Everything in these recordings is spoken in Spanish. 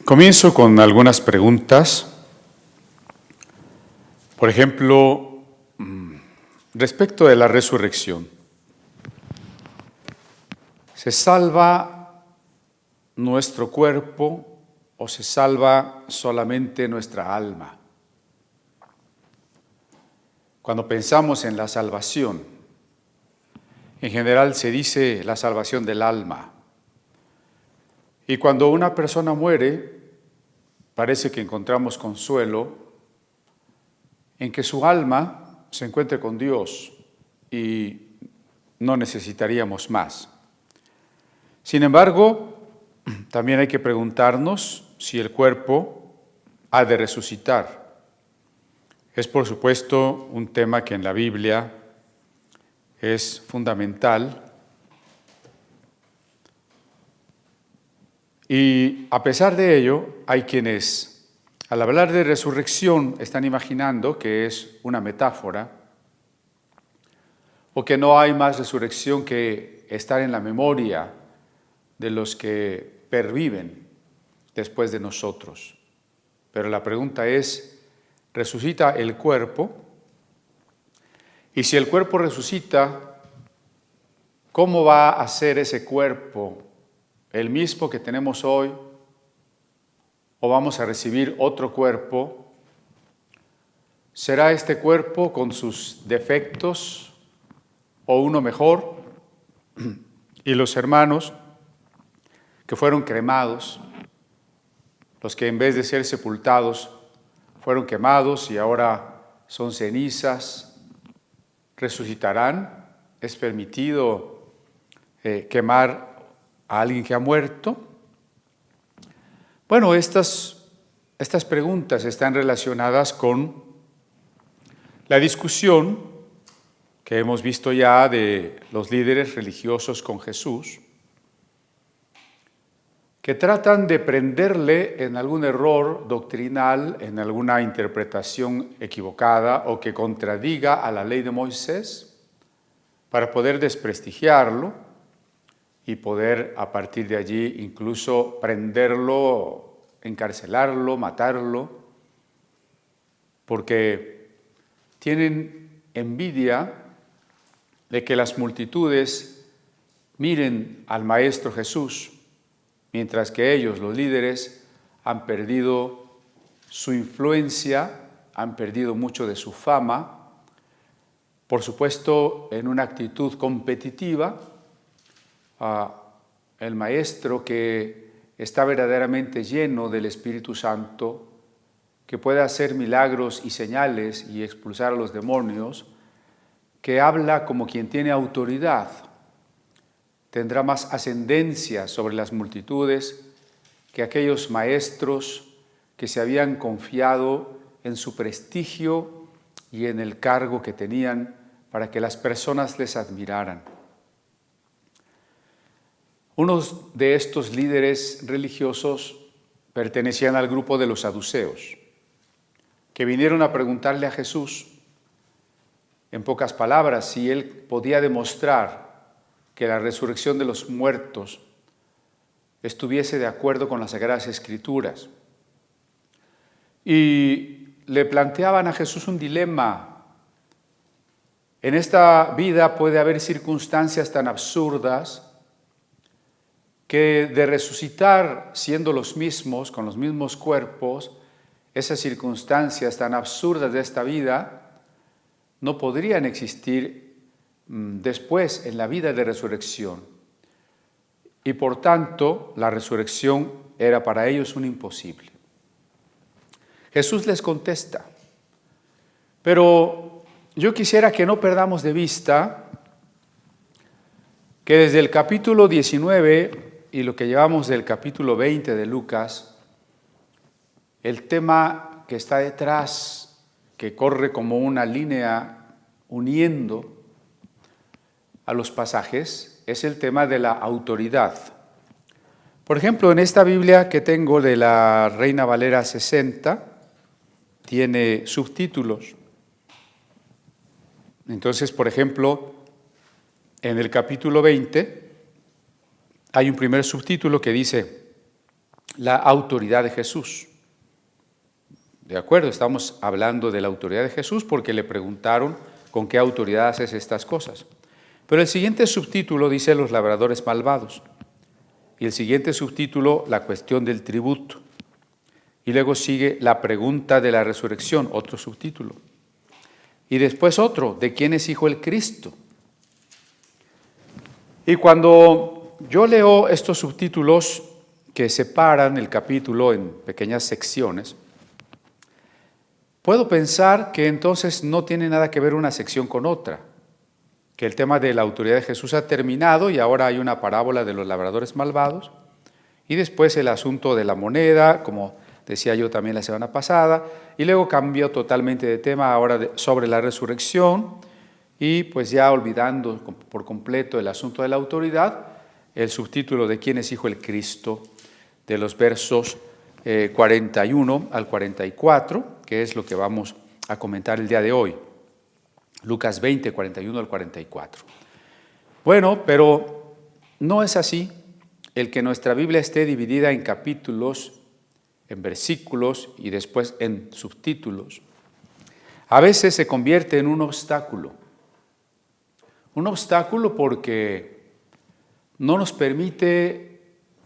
Comienzo con algunas preguntas. Por ejemplo, respecto de la resurrección. ¿Se salva nuestro cuerpo o se salva solamente nuestra alma? Cuando pensamos en la salvación, en general se dice la salvación del alma. Y cuando una persona muere, parece que encontramos consuelo en que su alma se encuentre con Dios y no necesitaríamos más. Sin embargo, también hay que preguntarnos si el cuerpo ha de resucitar. Es, por supuesto, un tema que en la Biblia es fundamental. Y a pesar de ello, hay quienes, al hablar de resurrección, están imaginando que es una metáfora o que no hay más resurrección que estar en la memoria de los que perviven después de nosotros. Pero la pregunta es, ¿resucita el cuerpo? Y si el cuerpo resucita, ¿cómo va a ser ese cuerpo? ¿El mismo que tenemos hoy? ¿O vamos a recibir otro cuerpo? ¿Será este cuerpo con sus defectos o uno mejor? Y los hermanos que fueron cremados, los que en vez de ser sepultados fueron quemados y ahora son cenizas, ¿resucitarán? ¿Es permitido quemar a alguien que ha muerto? Bueno, estas preguntas están relacionadas con la discusión que hemos visto ya de los líderes religiosos con Jesús, que tratan de prenderle en algún error doctrinal, en alguna interpretación equivocada o que contradiga a la ley de Moisés, para poder desprestigiarlo y poder a partir de allí incluso prenderlo, encarcelarlo, matarlo, porque tienen envidia de que las multitudes miren al Maestro Jesús, mientras que ellos, los líderes, han perdido su influencia, han perdido mucho de su fama, por supuesto en una actitud competitiva. El maestro que está verdaderamente lleno del Espíritu Santo, que puede hacer milagros y señales y expulsar a los demonios, que habla como quien tiene autoridad, tendrá más ascendencia sobre las multitudes que aquellos maestros que se habían confiado en su prestigio y en el cargo que tenían para que las personas les admiraran. Unos de estos líderes religiosos pertenecían al grupo de los saduceos, que vinieron a preguntarle a Jesús, en pocas palabras, si él podía demostrar que la resurrección de los muertos estuviese de acuerdo con las Sagradas Escrituras. Y le planteaban a Jesús un dilema. En esta vida puede haber circunstancias tan absurdas que de resucitar siendo los mismos, con los mismos cuerpos, esas circunstancias tan absurdas de esta vida no podrían existir después en la vida de resurrección. Y por tanto, la resurrección era para ellos un imposible. Jesús les contesta, pero yo quisiera que no perdamos de vista que desde el capítulo 19 y lo que llevamos del capítulo 20 de Lucas, el tema que está detrás, que corre como una línea uniendo a los pasajes, es el tema de la autoridad. Por ejemplo, en esta Biblia que tengo de la Reina Valera 60, tiene subtítulos. Entonces, por ejemplo, en el capítulo 20 hay un primer subtítulo que dice: la autoridad de Jesús. De acuerdo, estamos hablando de la autoridad de Jesús porque le preguntaron con qué autoridad haces estas cosas. Pero el siguiente subtítulo dice los labradores malvados. Y el siguiente subtítulo, la cuestión del tributo. Y luego sigue la pregunta de la resurrección, otro subtítulo. Y después otro, ¿de quién es hijo el Cristo? Y cuando yo leo estos subtítulos que separan el capítulo en pequeñas secciones, puedo pensar que entonces no tiene nada que ver una sección con otra, que el tema de la autoridad de Jesús ha terminado y ahora hay una parábola de los labradores malvados, y después el asunto de la moneda, como decía yo también la semana pasada, y luego cambió totalmente de tema ahora sobre la resurrección, y pues ya olvidando por completo el asunto de la autoridad, el subtítulo de quién es hijo el Cristo, de los versos 41 al 44, que es lo que vamos a comentar el día de hoy. Lucas 20, 41 al 44. Bueno, pero no es así el que nuestra Biblia esté dividida en capítulos, en versículos y después en subtítulos. A veces se convierte en un obstáculo. Un obstáculo porque no nos permite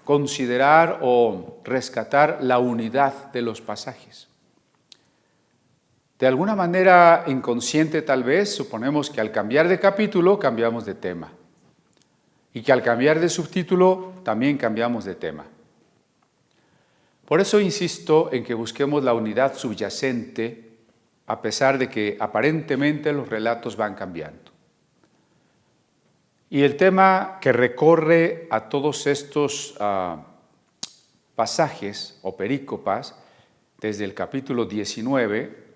considerar o rescatar la unidad de los pasajes. De alguna manera inconsciente tal vez, suponemos que al cambiar de capítulo cambiamos de tema y que al cambiar de subtítulo también cambiamos de tema. Por eso insisto en que busquemos la unidad subyacente a pesar de que aparentemente los relatos van cambiando. Y el tema que recorre a todos estos pasajes o perícopas, desde el capítulo 19,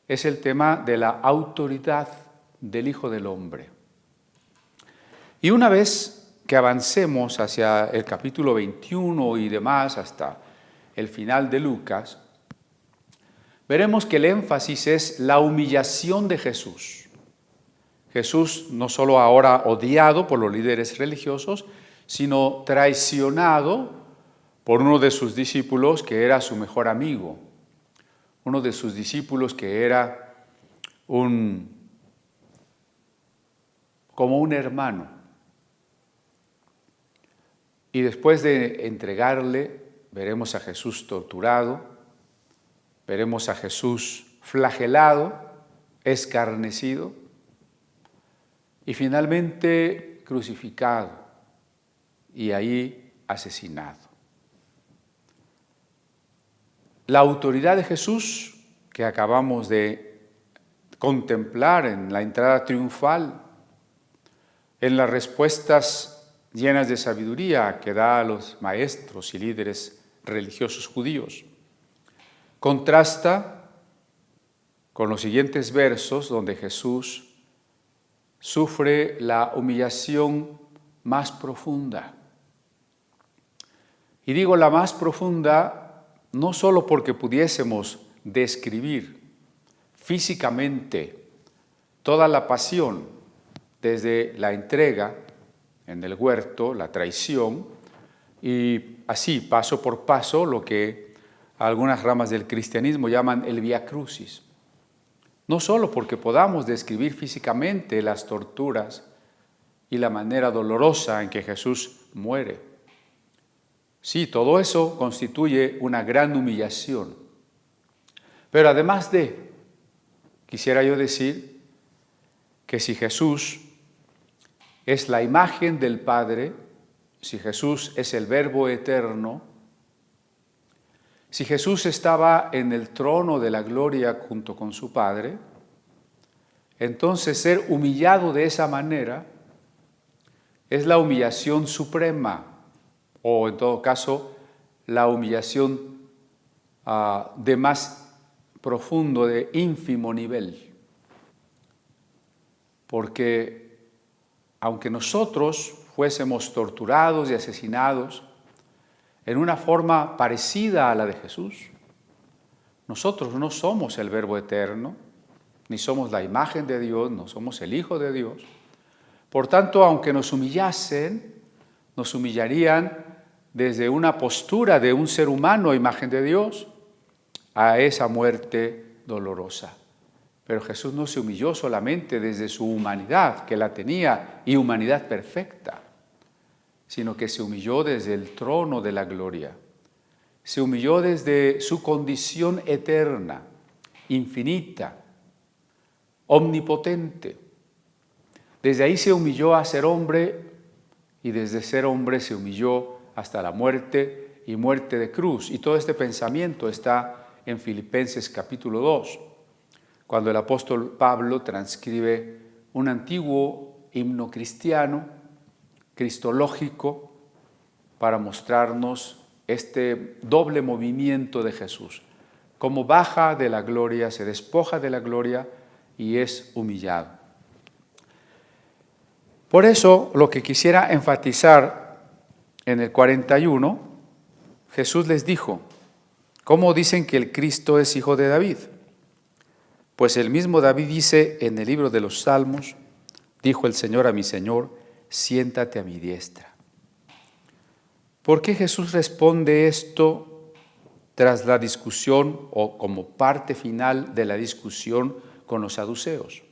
es el tema de la autoridad del Hijo del Hombre. Y una vez que avancemos hacia el capítulo 21 y demás, hasta el final de Lucas, veremos que el énfasis es la humillación de Jesús. Jesús no solo ahora odiado por los líderes religiosos, sino traicionado por uno de sus discípulos que era su mejor amigo, uno de sus discípulos que era como un hermano. Y después de entregarle, veremos a Jesús torturado, veremos a Jesús flagelado, escarnecido, y finalmente crucificado y ahí asesinado. La autoridad de Jesús que acabamos de contemplar en la entrada triunfal, en las respuestas llenas de sabiduría que da a los maestros y líderes religiosos judíos, contrasta con los siguientes versos donde Jesús sufre la humillación más profunda. Y digo la más profunda no solo porque pudiésemos describir físicamente toda la pasión desde la entrega en el huerto, la traición, y así paso por paso lo que algunas ramas del cristianismo llaman el Vía Crucis. No solo porque podamos describir físicamente las torturas y la manera dolorosa en que Jesús muere. Sí, todo eso constituye una gran humillación. Pero además quisiera yo decir que si Jesús es la imagen del Padre, si Jesús es el Verbo eterno, si Jesús estaba en el trono de la gloria junto con su Padre, entonces ser humillado de esa manera es la humillación suprema, o en todo caso, la humillación de más profundo, de ínfimo nivel. Porque aunque nosotros fuésemos torturados y asesinados en una forma parecida a la de Jesús, nosotros no somos el Verbo eterno, ni somos la imagen de Dios, no somos el Hijo de Dios. Por tanto, aunque nos humillasen, nos humillarían desde una postura de un ser humano a imagen de Dios a esa muerte dolorosa. Pero Jesús no se humilló solamente desde su humanidad, que la tenía, y humanidad perfecta, sino que se humilló desde el trono de la gloria. Se humilló desde su condición eterna, infinita, omnipotente. Desde ahí se humilló a ser hombre y desde ser hombre se humilló hasta la muerte y muerte de cruz. Y todo este pensamiento está en Filipenses capítulo 2, cuando el apóstol Pablo transcribe un antiguo himno cristiano, cristológico, para mostrarnos este doble movimiento de Jesús, cómo baja de la gloria, se despoja de la gloria y es humillado. Por eso, lo que quisiera enfatizar en el 41, Jesús les dijo, ¿cómo dicen que el Cristo es hijo de David? Pues el mismo David dice en el libro de los Salmos, dijo el Señor a mi Señor, siéntate a mi diestra. ¿Por qué Jesús responde esto tras la discusión o como parte final de la discusión con los saduceos?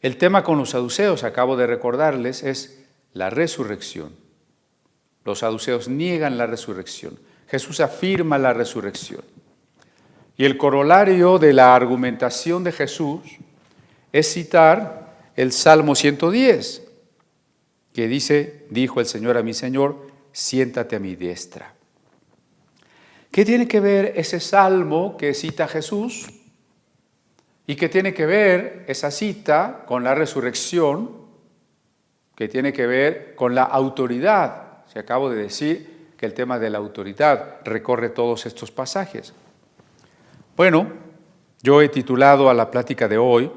El tema con los saduceos, acabo de recordarles, es la resurrección. Los saduceos niegan la resurrección. Jesús afirma la resurrección. Y el corolario de la argumentación de Jesús es citar el Salmo 110, que dice, dijo el Señor a mi Señor, siéntate a mi diestra. ¿Qué tiene que ver ese salmo que cita Jesús? ¿Y qué tiene que ver esa cita con la resurrección? ¿Qué tiene que ver con la autoridad? Se acabo de decir que el tema de la autoridad recorre todos estos pasajes. Bueno, yo he titulado a la plática de hoy,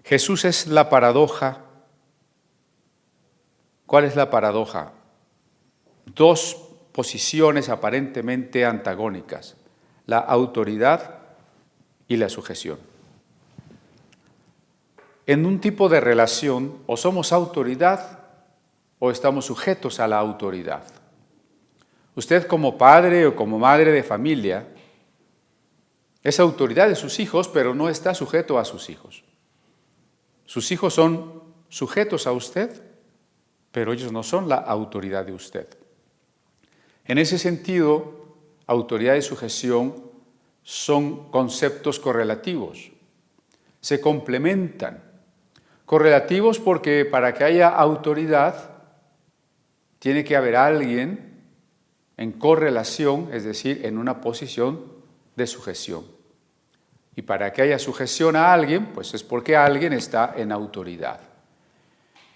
Jesús es la paradoja. ¿Cuál es la paradoja? Dos posiciones aparentemente antagónicas, la autoridad y la sujeción. En un tipo de relación, o somos autoridad o estamos sujetos a la autoridad. Usted como padre o como madre de familia es autoridad de sus hijos, pero no está sujeto a sus hijos. Sus hijos son sujetos a usted, pero ellos no son la autoridad de usted. En ese sentido, autoridad y sujeción son conceptos correlativos, se complementan. Correlativos porque para que haya autoridad tiene que haber alguien en correlación, es decir, en una posición de sujeción. Y para que haya sujeción a alguien, pues es porque alguien está en autoridad.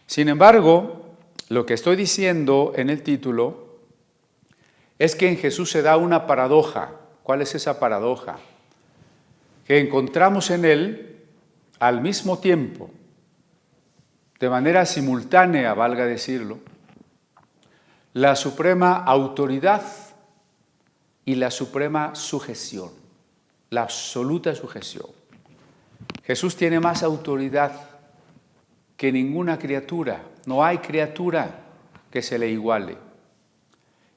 Sin embargo, lo que estoy diciendo en el título es que en Jesús se da una paradoja. ¿Cuál es esa paradoja? Que encontramos en Él, al mismo tiempo, de manera simultánea, valga decirlo, la suprema autoridad y la suprema sujeción, la absoluta sujeción. Jesús tiene más autoridad que ninguna criatura. No hay criatura que se le iguale.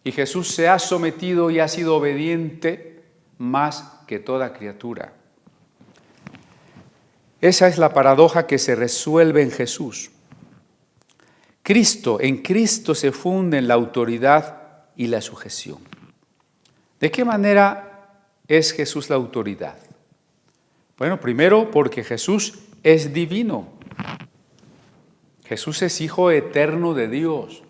Y Jesús se ha sometido y ha sido obediente más que toda criatura. Esa es la paradoja que se resuelve en Jesús. En Cristo se funden la autoridad y la sujeción. ¿De qué manera es Jesús la autoridad? Bueno, primero porque Jesús es divino. Jesús es Hijo eterno de Dios.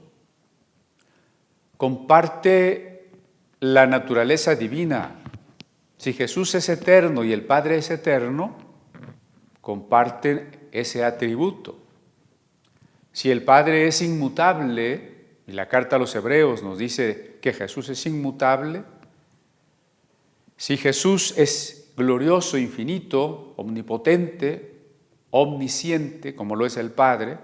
Comparte la naturaleza divina. Si Jesús es eterno y el Padre es eterno, comparten ese atributo. Si el Padre es inmutable, y la carta a los Hebreos nos dice que Jesús es inmutable, si Jesús es glorioso, infinito, omnipotente, omnisciente, como lo es el Padre,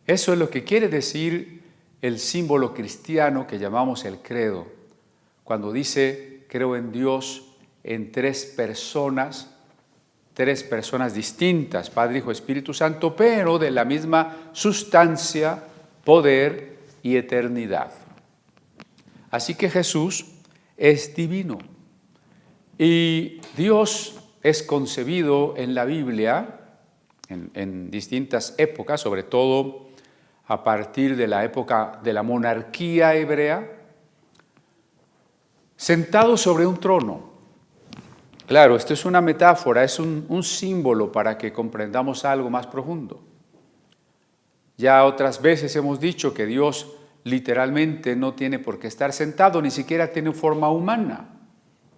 eso es lo que quiere decir el símbolo cristiano que llamamos el credo, cuando dice, creo en Dios en tres personas distintas, Padre, Hijo, Espíritu Santo, pero de la misma sustancia, poder y eternidad. Así que Jesús es divino. Y Dios es concebido en la Biblia en distintas épocas, sobre todo a partir de la época de la monarquía hebrea, sentado sobre un trono. Claro, esto es una metáfora, es un símbolo para que comprendamos algo más profundo. Ya otras veces hemos dicho que Dios literalmente no tiene por qué estar sentado, ni siquiera tiene forma humana,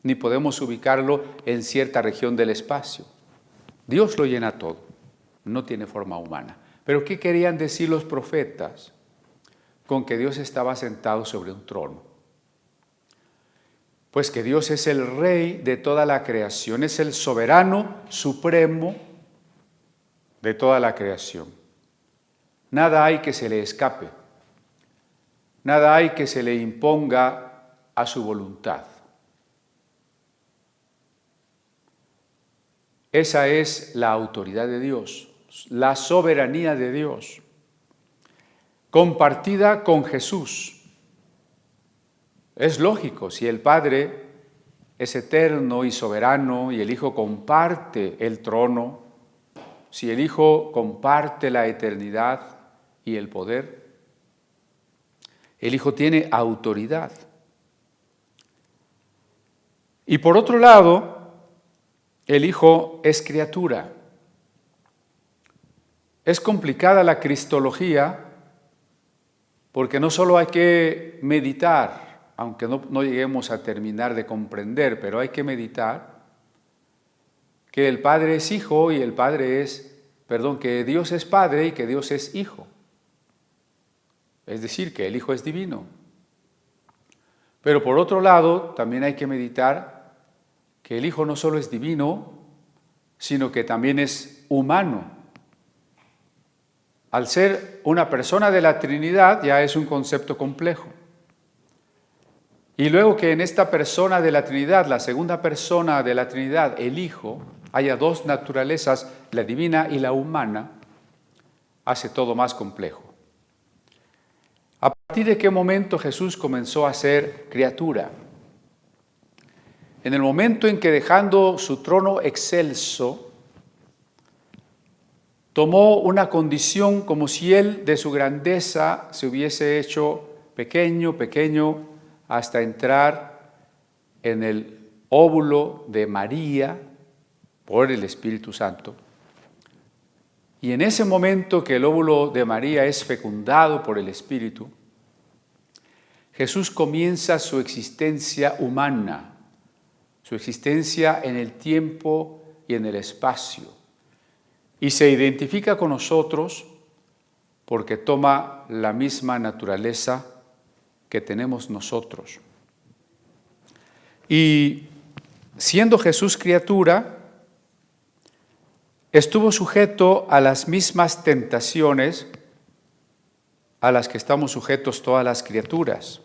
ni podemos ubicarlo en cierta región del espacio. Dios lo llena todo, no tiene forma humana. Pero ¿qué querían decir los profetas con que Dios estaba sentado sobre un trono? Pues que Dios es el rey de toda la creación, es el soberano supremo de toda la creación. Nada hay que se le escape, nada hay que se le imponga a su voluntad. Esa es la autoridad de Dios, la soberanía de Dios, compartida con Jesús. Es lógico, si el Padre es eterno y soberano y el Hijo comparte el trono, si el Hijo comparte la eternidad y el poder, el Hijo tiene autoridad. Y por otro lado, el Hijo es criatura. Es complicada la cristología porque no solo hay que meditar, aunque no lleguemos a terminar de comprender, pero hay que meditar que el Padre es Hijo y que Dios es Padre y que Dios es Hijo. Es decir, que el Hijo es divino. Pero por otro lado, también hay que meditar que el Hijo no solo es divino, sino que también es humano. Al ser una persona de la Trinidad ya es un concepto complejo. Y luego que en esta persona de la Trinidad, la segunda persona de la Trinidad, el Hijo, haya dos naturalezas, la divina y la humana, hace todo más complejo. ¿A partir de qué momento Jesús comenzó a ser criatura? En el momento en que, dejando su trono excelso, tomó una condición como si Él de su grandeza se hubiese hecho pequeño, hasta entrar en el óvulo de María por el Espíritu Santo. Y en ese momento que el óvulo de María es fecundado por el Espíritu, Jesús comienza su existencia humana, su existencia en el tiempo y en el espacio. Y se identifica con nosotros porque toma la misma naturaleza que tenemos nosotros. Y siendo Jesús criatura, estuvo sujeto a las mismas tentaciones a las que estamos sujetos todas las criaturas.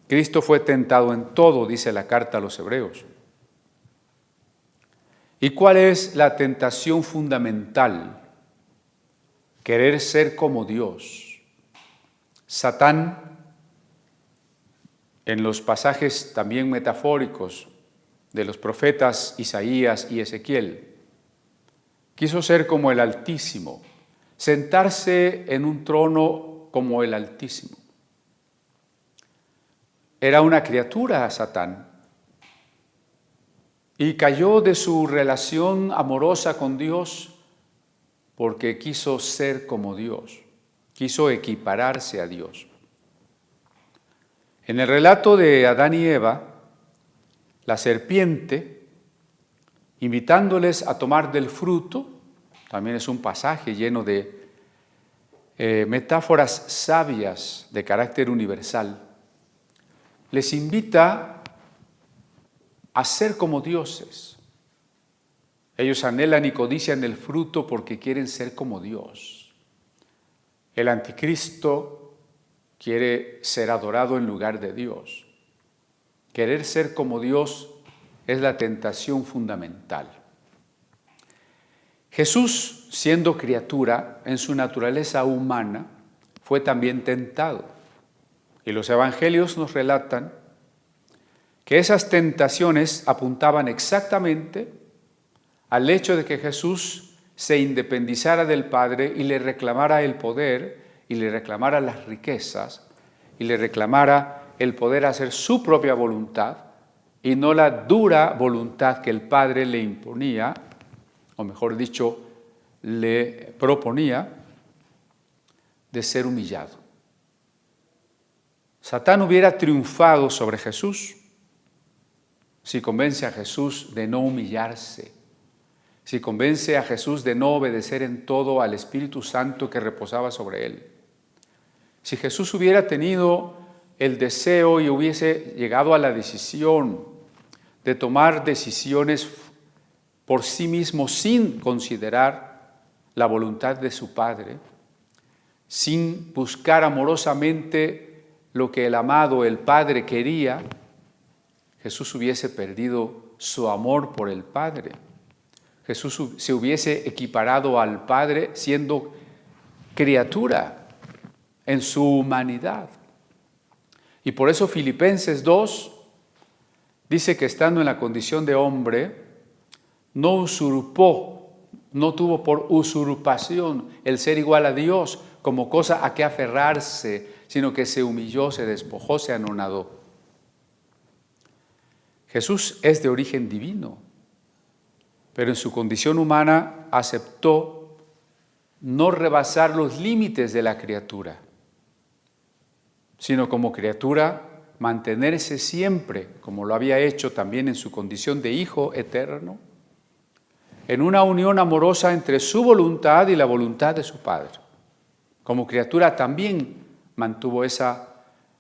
Cristo fue tentado en todo, dice la carta a los Hebreos. ¿Y cuál es la tentación fundamental? Querer ser como Dios. Satán, en los pasajes también metafóricos de los profetas Isaías y Ezequiel, quiso ser como el Altísimo, sentarse en un trono como el Altísimo. Era una criatura Satán y cayó de su relación amorosa con Dios porque quiso ser como Dios, quiso equipararse a Dios. En el relato de Adán y Eva, la serpiente, invitándoles a tomar del fruto, también es un pasaje lleno de metáforas sabias de carácter universal, les invita a ser como dioses. Ellos anhelan y codician el fruto porque quieren ser como Dios. El anticristo quiere ser adorado en lugar de Dios. Querer ser como Dios es la tentación fundamental. Jesús, siendo criatura, en su naturaleza humana, fue también tentado. Y los evangelios nos relatan que esas tentaciones apuntaban exactamente al hecho de que Jesús se independizara del Padre y le reclamara el poder, y le reclamara las riquezas, y le reclamara el poder hacer su propia voluntad, y no la dura voluntad que el Padre le imponía, o mejor dicho, le proponía, de ser humillado. Satán hubiera triunfado sobre Jesús si convence a Jesús de no humillarse, si convence a Jesús de no obedecer en todo al Espíritu Santo que reposaba sobre él. Si Jesús hubiera tenido el deseo y hubiese llegado a la decisión de tomar decisiones por sí mismo sin considerar la voluntad de su Padre, sin buscar amorosamente lo que el amado, el Padre, quería, Jesús hubiese perdido su amor por el Padre. Jesús se hubiese equiparado al Padre siendo criatura en su humanidad. Y por eso Filipenses 2 dice que estando en la condición de hombre, no usurpó, no tuvo por usurpación el ser igual a Dios como cosa a que aferrarse, sino que se humilló, se despojó, se anonadó. Jesús es de origen divino, pero en su condición humana aceptó no rebasar los límites de la criatura, sino como criatura mantenerse siempre, como lo había hecho también en su condición de Hijo eterno, en una unión amorosa entre su voluntad y la voluntad de su Padre. Como criatura también mantuvo esa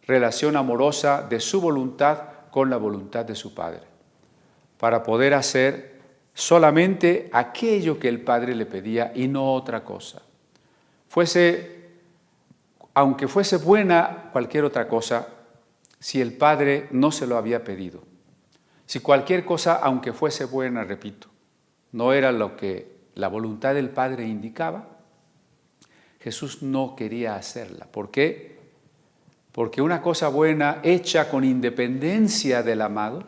relación amorosa de su voluntad con la voluntad de su Padre, para poder hacer solamente aquello que el Padre le pedía y no otra cosa. Aunque fuese buena cualquier otra cosa, si el Padre no se lo había pedido. Si cualquier cosa, aunque fuese buena, repito, no era lo que la voluntad del Padre indicaba, Jesús no quería hacerla. ¿Por qué? Porque una cosa buena hecha con independencia del amado,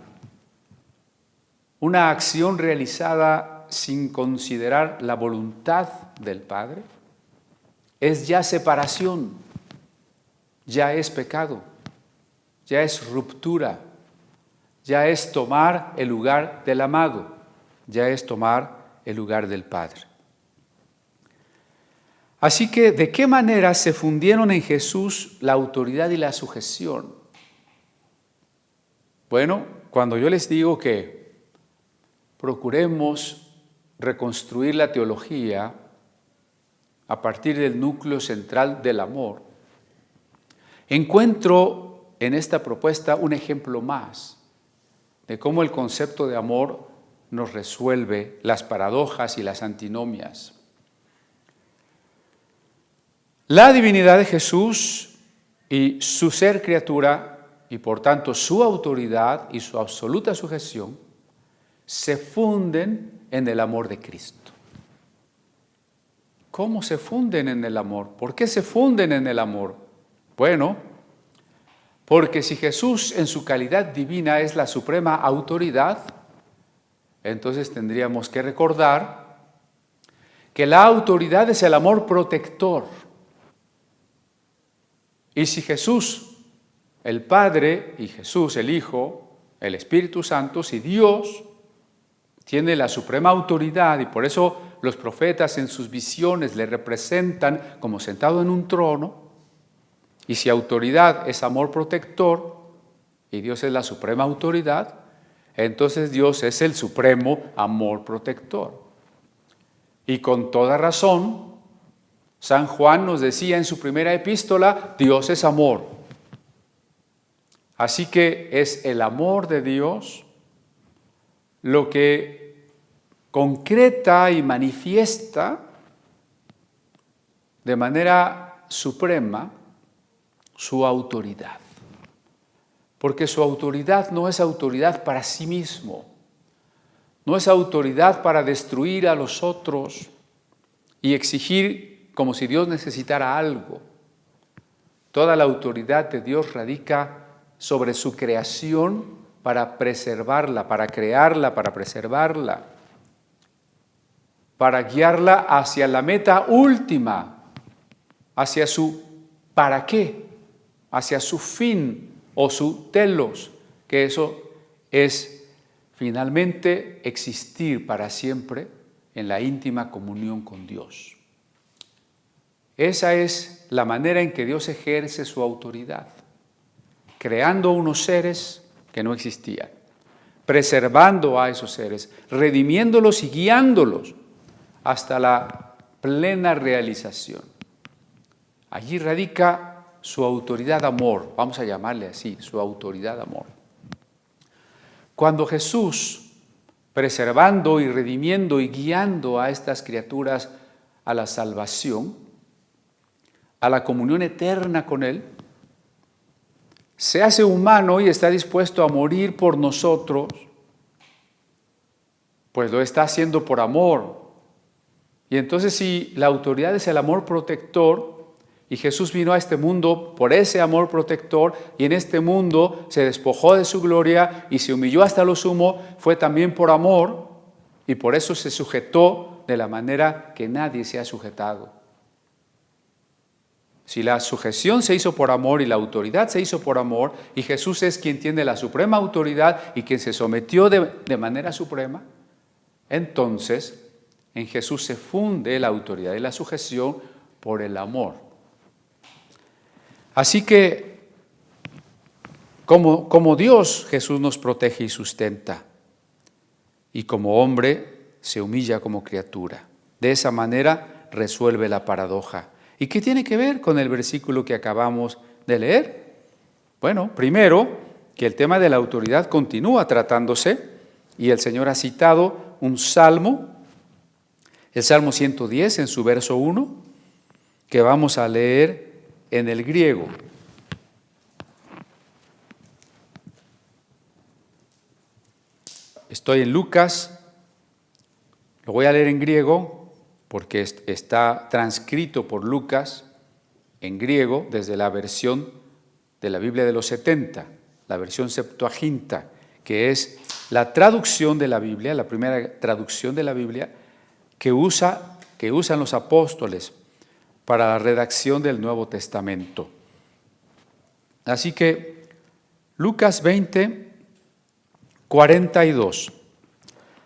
una acción realizada sin considerar la voluntad del Padre, es ya separación, ya es pecado, ya es ruptura, ya es tomar el lugar del amado, ya es tomar el lugar del Padre. Así que, ¿de qué manera se fundieron en Jesús la autoridad y la sujeción? Bueno, cuando yo les digo que procuremos reconstruir la teología a partir del núcleo central del amor, encuentro en esta propuesta un ejemplo más de cómo el concepto de amor nos resuelve las paradojas y las antinomias. La divinidad de Jesús y su ser criatura, y por tanto su autoridad y su absoluta sujeción, se funden en el amor de Cristo. ¿Cómo se funden en el amor? ¿Por qué se funden en el amor? Bueno, porque si Jesús en su calidad divina es la suprema autoridad, entonces tendríamos que recordar que la autoridad es el amor protector. Y si Jesús, el Padre, y Jesús, el Hijo, el Espíritu Santo, si Dios tiene la suprema autoridad, y por eso los profetas en sus visiones le representan como sentado en un trono, y si autoridad es amor protector, y Dios es la suprema autoridad, entonces Dios es el supremo amor protector. Y con toda razón, San Juan nos decía en su primera epístola, Dios es amor. Así que es el amor de Dios lo que concreta y manifiesta de manera suprema su autoridad. Porque su autoridad no es autoridad para sí mismo, no es autoridad para destruir a los otros y exigir como si Dios necesitara algo. Toda la autoridad de Dios radica sobre su creación para preservarla, para crearla, para preservarla, para guiarla hacia la meta última, hacia su ¿para qué? Hacia su fin o su telos, que eso es finalmente existir para siempre en la íntima comunión con Dios. Esa es la manera en que Dios ejerce su autoridad, creando unos seres que no existían, preservando a esos seres, redimiéndolos y guiándolos hasta la plena realización. Allí radica su autoridad amor, vamos a llamarle así, su autoridad amor. Cuando Jesús, preservando y redimiendo y guiando a estas criaturas a la salvación, a la comunión eterna con Él, se hace humano y está dispuesto a morir por nosotros, pues lo está haciendo por amor. Y entonces, si la autoridad es el amor protector, y Jesús vino a este mundo por ese amor protector, y en este mundo se despojó de su gloria y se humilló hasta lo sumo, fue también por amor, y por eso se sujetó de la manera que nadie se ha sujetado. Si la sujeción se hizo por amor y la autoridad se hizo por amor, y Jesús es quien tiene la suprema autoridad y quien se sometió de manera suprema, entonces en Jesús se funde la autoridad y la sujeción por el amor. Así que, como Dios, Jesús nos protege y sustenta, y como hombre se humilla como criatura. De esa manera resuelve la paradoja. ¿Y qué tiene que ver con el versículo que acabamos de leer? Bueno, primero, que el tema de la autoridad continúa tratándose, y el Señor ha citado un salmo, el Salmo 110 en su verso 1, que vamos a leer en el griego. Estoy en Lucas, lo voy a leer en griego porque está transcrito por Lucas en griego desde la versión de la Biblia de los 70, la versión Septuaginta, que es la traducción de la Biblia, la primera traducción de la Biblia que usan los apóstoles para la redacción del Nuevo Testamento. Así que Lucas 20, 42.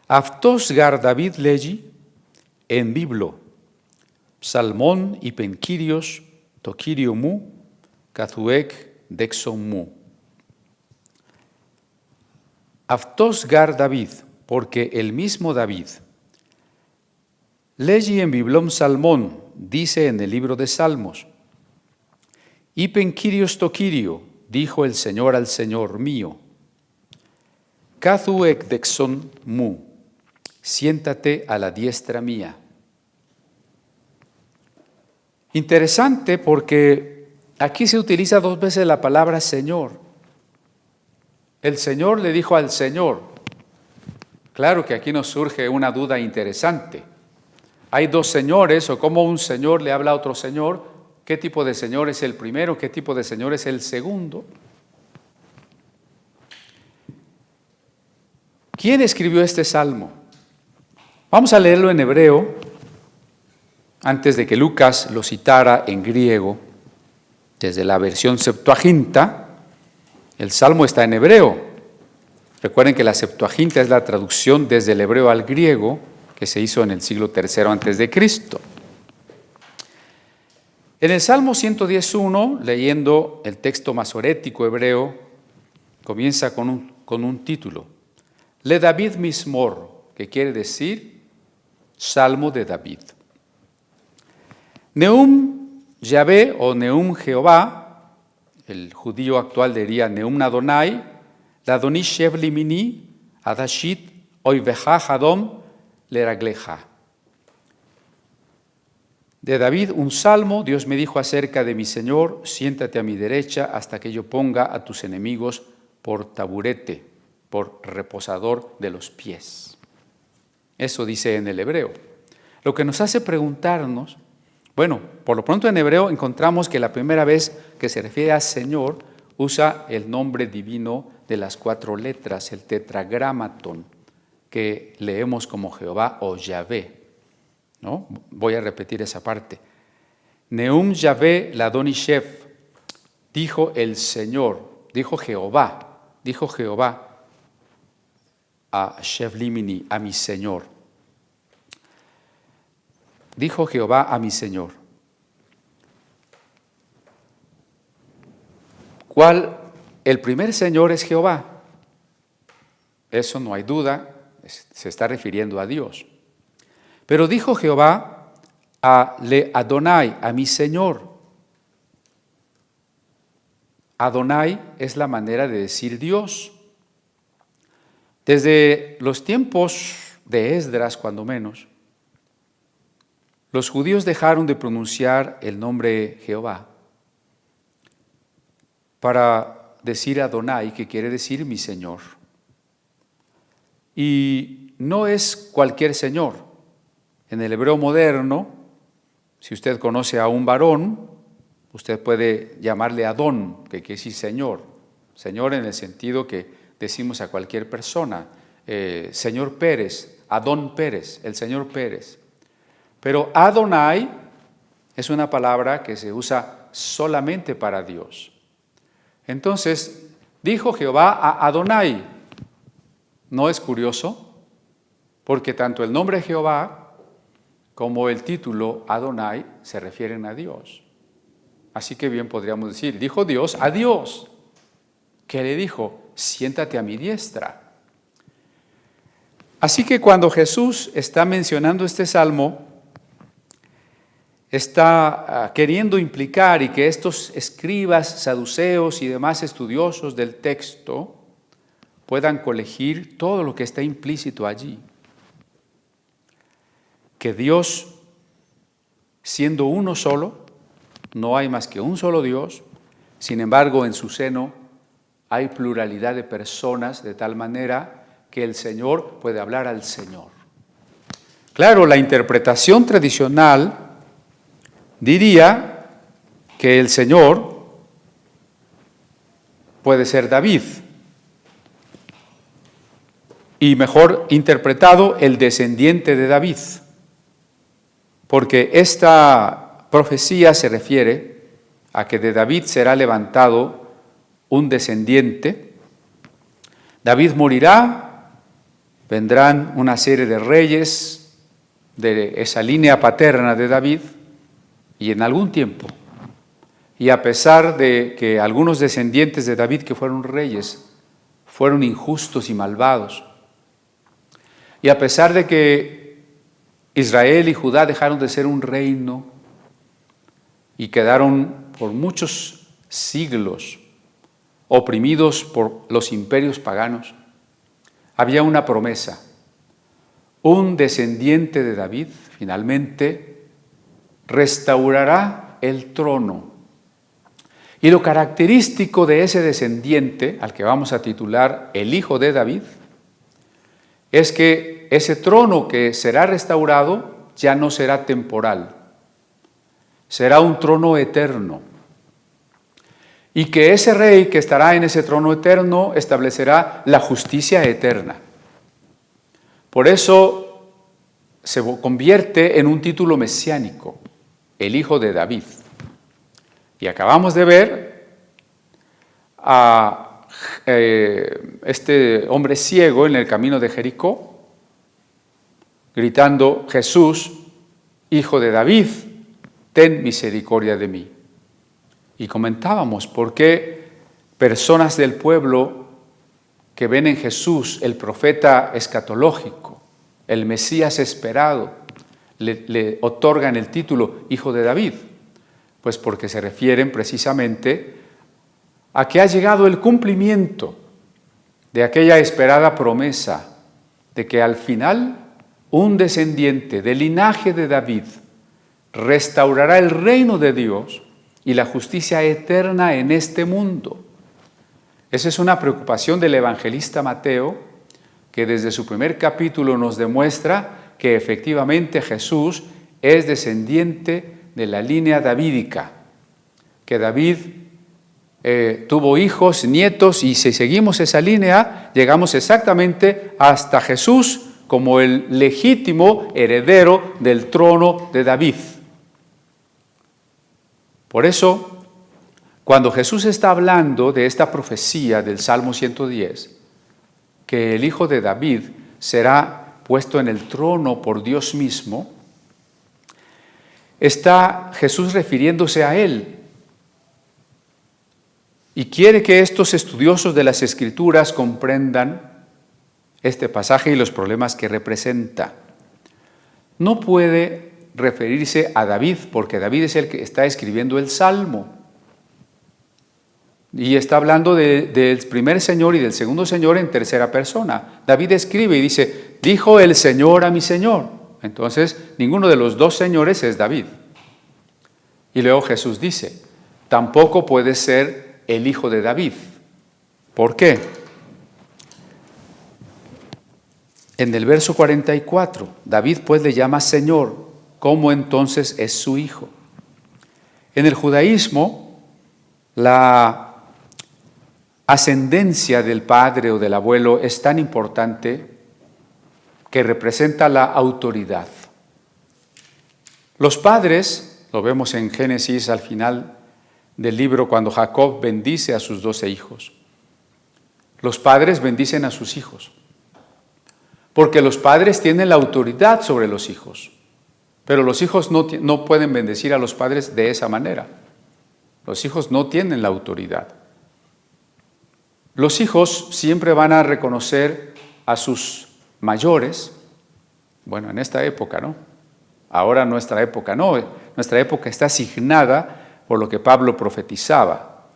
Αυτός γαρ David λέγει εν βίβλο, ψαλμόν είπεν Κύριος το Κύριο μου, καθουέκ δέξον μου. Αυτός γαρ David, porque el mismo David, λέγει en βιβλόν ψαλμόν, dice en el libro de Salmos, είπεν Κύριος το Κύριο, dijo el Señor al Señor mío, καθου εκ δεξών μου, siéntate a la diestra mía. Interesante porque aquí se utiliza 2 veces la palabra Señor. El Señor le dijo al Señor. Claro que aquí nos surge una duda interesante. Hay 2 señores, o cómo un señor le habla a otro señor. ¿Qué tipo de señor es el primero? ¿Qué tipo de señor es el segundo? ¿Quién escribió este salmo? Vamos a leerlo en hebreo, antes de que Lucas lo citara en griego, desde la versión Septuaginta. El salmo está en hebreo. Recuerden que la Septuaginta es la traducción desde el hebreo al griego que se hizo en el siglo III antes de Cristo. En el Salmo 110.1, leyendo el texto masorético hebreo, comienza con un título, Le David Mismor, que quiere decir Salmo de David. Neum Yahvé o Neum Jehová, el judío actual diría Neum Adonai, Ladoni Shev Limini, Adashit Oiveja Hadom Leragleja. De David, un salmo, Dios me dijo acerca de mi Señor, siéntate a mi derecha hasta que yo ponga a tus enemigos por taburete, por reposador de los pies. Eso dice en el hebreo. Lo que nos hace preguntarnos, Bueno, por lo pronto en hebreo encontramos que la primera vez que se refiere a Señor usa el nombre divino de las 4 letras, el tetragramaton, que leemos como Jehová o Yahvé, ¿no? Voy a repetir esa parte. Neum Yahvé Ladonishev, dijo el Señor, dijo Jehová a Shev Limini, a mi Señor. Dijo Jehová a mi Señor. ¿Cuál? El primer Señor es Jehová. Eso no hay duda, se está refiriendo a Dios. Pero dijo Jehová a Le Adonai, a mi Señor. Adonai es la manera de decir Dios. Desde los tiempos de Esdras, cuando menos, los judíos dejaron de pronunciar el nombre Jehová para decir Adonai, que quiere decir mi Señor. Y no es cualquier Señor. En el hebreo moderno, si usted conoce a un varón, usted puede llamarle Adón, que quiere decir Señor. Señor en el sentido que decimos a cualquier persona, Señor Pérez, Adón Pérez, el Señor Pérez. Pero Adonai es una palabra que se usa solamente para Dios. Entonces, dijo Jehová a Adonai. ¿No es curioso? Porque tanto el nombre Jehová como el título Adonai se refieren a Dios. Así que bien podríamos decir, dijo Dios a Dios. ¿Qué le dijo? Siéntate a mi diestra. Así que cuando Jesús está mencionando este salmo, está queriendo implicar y que estos escribas, saduceos y demás estudiosos del texto puedan colegir todo lo que está implícito allí. Que Dios, siendo uno solo, no hay más que un solo Dios, sin embargo en su seno hay pluralidad de personas de tal manera que el Señor puede hablar al Señor. Claro, la interpretación tradicional diría que el Señor puede ser David, y mejor interpretado, el descendiente de David, porque esta profecía se refiere a que de David será levantado un descendiente. David morirá, vendrán una serie de reyes de esa línea paterna de David, y en algún tiempo, y a pesar de que algunos descendientes de David que fueron reyes fueron injustos y malvados, y a pesar de que Israel y Judá dejaron de ser un reino y quedaron por muchos siglos oprimidos por los imperios paganos, había una promesa. Un descendiente de David finalmente restaurará el trono. Y lo característico de ese descendiente, al que vamos a titular el Hijo de David, es que ese trono que será restaurado ya no será temporal, será un trono eterno. Y que ese rey que estará en ese trono eterno establecerá la justicia eterna. Por eso se convierte en un título mesiánico, el Hijo de David. Y acabamos de ver a este hombre ciego en el camino de Jericó, gritando: Jesús, Hijo de David, ten misericordia de mí. Y comentábamos por qué personas del pueblo que ven en Jesús el profeta escatológico, el Mesías esperado, le otorgan el título Hijo de David. Pues porque se refieren precisamente a que ha llegado el cumplimiento de aquella esperada promesa de que al final un descendiente del linaje de David restaurará el reino de Dios y la justicia eterna en este mundo. Esa es una preocupación del evangelista Mateo, que desde su primer capítulo nos demuestra que efectivamente Jesús es descendiente de la línea davídica, que David tuvo hijos, nietos, y si seguimos esa línea, llegamos exactamente hasta Jesús como el legítimo heredero del trono de David. Por eso, cuando Jesús está hablando de esta profecía del Salmo 110, que el hijo de David será puesto en el trono por Dios mismo, está Jesús refiriéndose a él. Y quiere que estos estudiosos de las Escrituras comprendan este pasaje y los problemas que representa. No puede referirse a David, porque David es el que está escribiendo el Salmo. Y está hablando del primer Señor y del segundo Señor en tercera persona. David escribe y dice, dijo el Señor a mi Señor. Entonces, ninguno de los dos señores es David. Y luego Jesús dice, tampoco puede ser el hijo de David. ¿Por qué? En el verso 44, David pues le llama Señor, ¿cómo entonces es su hijo? En el judaísmo, la ascendencia del padre o del abuelo es tan importante que representa la autoridad. Los padres, lo vemos en Génesis al final del libro cuando Jacob bendice a sus 12 hijos. Los padres bendicen a sus hijos, porque los padres tienen la autoridad sobre los hijos, pero los hijos no pueden bendecir a los padres de esa manera. Los hijos no tienen la autoridad. Los hijos siempre van a reconocer a sus mayores, bueno, en esta época, ¿no? Ahora nuestra época no, nuestra época está asignada por lo que Pablo profetizaba.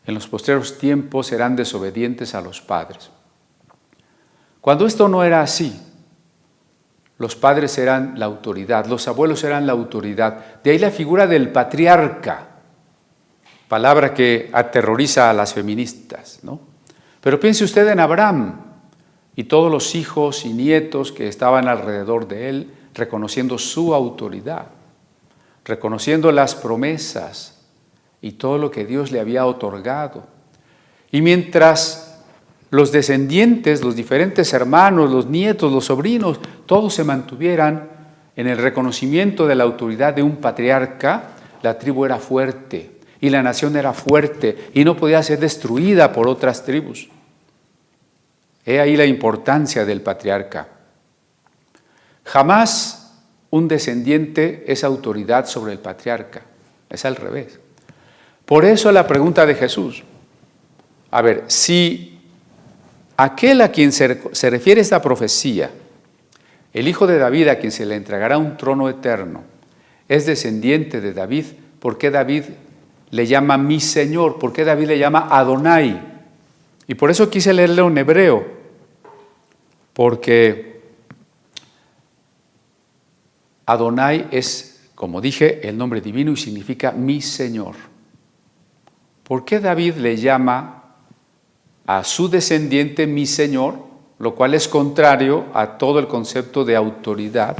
En los posteriores tiempos serán desobedientes a los padres. Cuando esto no era así, los padres eran la autoridad, los abuelos eran la autoridad. De ahí la figura del patriarca, palabra que aterroriza a las feministas, ¿no? Pero piense usted en Abraham y todos los hijos y nietos que estaban alrededor de él, reconociendo su autoridad, reconociendo las promesas y todo lo que Dios le había otorgado. Y mientras los descendientes, los diferentes hermanos, los nietos, los sobrinos, todos se mantuvieran en el reconocimiento de la autoridad de un patriarca, la tribu era fuerte y la nación era fuerte y no podía ser destruida por otras tribus. He ahí la importancia del patriarca. Jamás un descendiente es autoridad sobre el patriarca, es al revés. Por eso la pregunta de Jesús, a ver, si aquel a quien se refiere esta profecía, el hijo de David a quien se le entregará un trono eterno, es descendiente de David, ¿por qué David le llama mi Señor? ¿Por qué David le llama Adonai? Y por eso quise leerlo en hebreo, porque Adonai es, como dije, el nombre divino y significa mi Señor. ¿Por qué David le llama a su descendiente mi Señor? Lo cual es contrario a todo el concepto de autoridad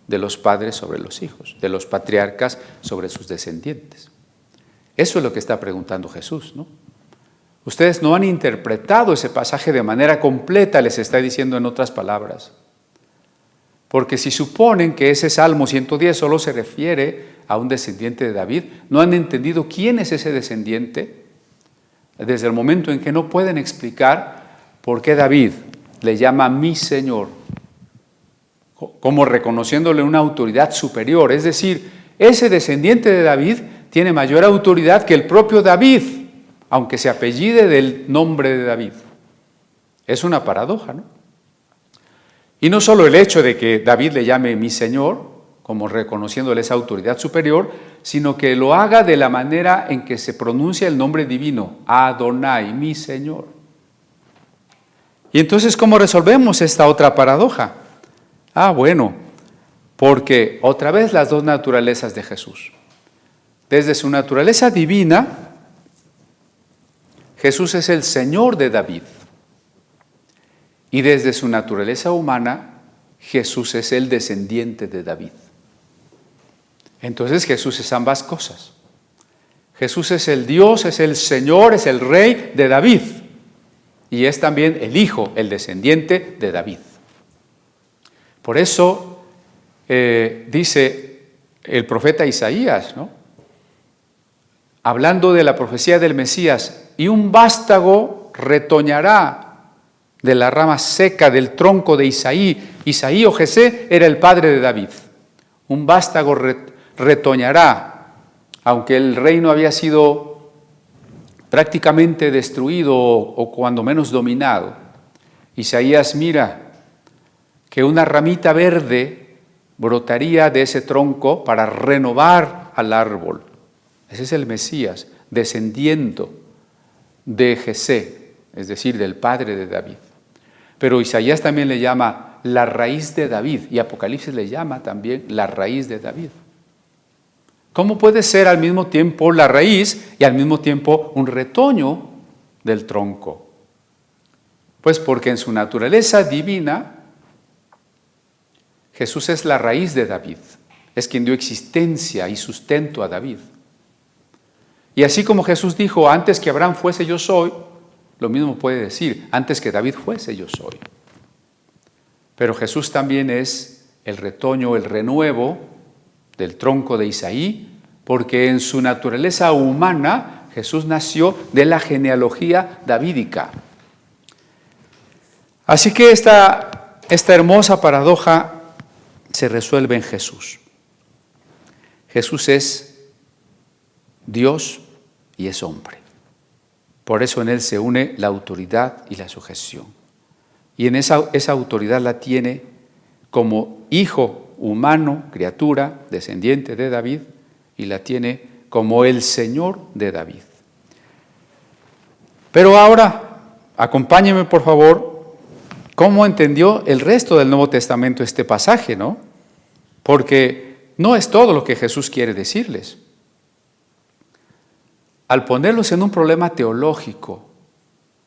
de los padres sobre los hijos, de los patriarcas sobre sus descendientes. Eso es lo que está preguntando Jesús, ¿no? Ustedes no han interpretado ese pasaje de manera completa, les está diciendo en otras palabras. Porque si suponen que ese Salmo 110 solo se refiere a un descendiente de David, no han entendido quién es ese descendiente desde el momento en que no pueden explicar por qué David le llama mi Señor, como reconociéndole una autoridad superior. Es decir, ese descendiente de David tiene mayor autoridad que el propio David, aunque se apellide del nombre de David. Es una paradoja, ¿no? Y no solo el hecho de que David le llame mi Señor, como reconociéndole esa autoridad superior, sino que lo haga de la manera en que se pronuncia el nombre divino, Adonai, mi Señor. Y entonces, ¿cómo resolvemos esta otra paradoja? Bueno, porque otra vez las dos naturalezas de Jesús. Desde su naturaleza divina, Jesús es el Señor de David. Y desde su naturaleza humana, Jesús es el descendiente de David. Entonces Jesús es ambas cosas. Jesús es el Dios, es el Señor, es el Rey de David. Y es también el Hijo, el descendiente de David. Por eso dice el profeta Isaías, ¿no?, hablando de la profecía del Mesías, y un vástago retoñará de la rama seca del tronco de Isaí. Isaí o Jesé era el padre de David. Un vástago retoñará, aunque el reino había sido prácticamente destruido o cuando menos dominado. Isaías mira que una ramita verde brotaría de ese tronco para renovar al árbol. Ese es el Mesías, descendiendo de Jesé, es decir, del padre de David. Pero Isaías también le llama la raíz de David, y Apocalipsis le llama también la raíz de David. ¿Cómo puede ser al mismo tiempo la raíz y al mismo tiempo un retoño del tronco? Pues porque en su naturaleza divina, Jesús es la raíz de David, es quien dio existencia y sustento a David. Y así como Jesús dijo, antes que Abraham fuese yo soy, lo mismo puede decir, antes que David fuese yo soy. Pero Jesús también es el retoño, el renuevo del tronco de Isaí, porque en su naturaleza humana Jesús nació de la genealogía davídica. Así que esta hermosa paradoja se resuelve en Jesús. Jesús es Dios y es hombre. Por eso en Él se une la autoridad y la sujeción. Y en esa autoridad la tiene como hijo humano, criatura, descendiente de David, y la tiene como el Señor de David. Pero ahora, acompáñenme por favor, ¿cómo entendió el resto del Nuevo Testamento este pasaje, no? Porque no es todo lo que Jesús quiere decirles. Al ponerlos en un problema teológico,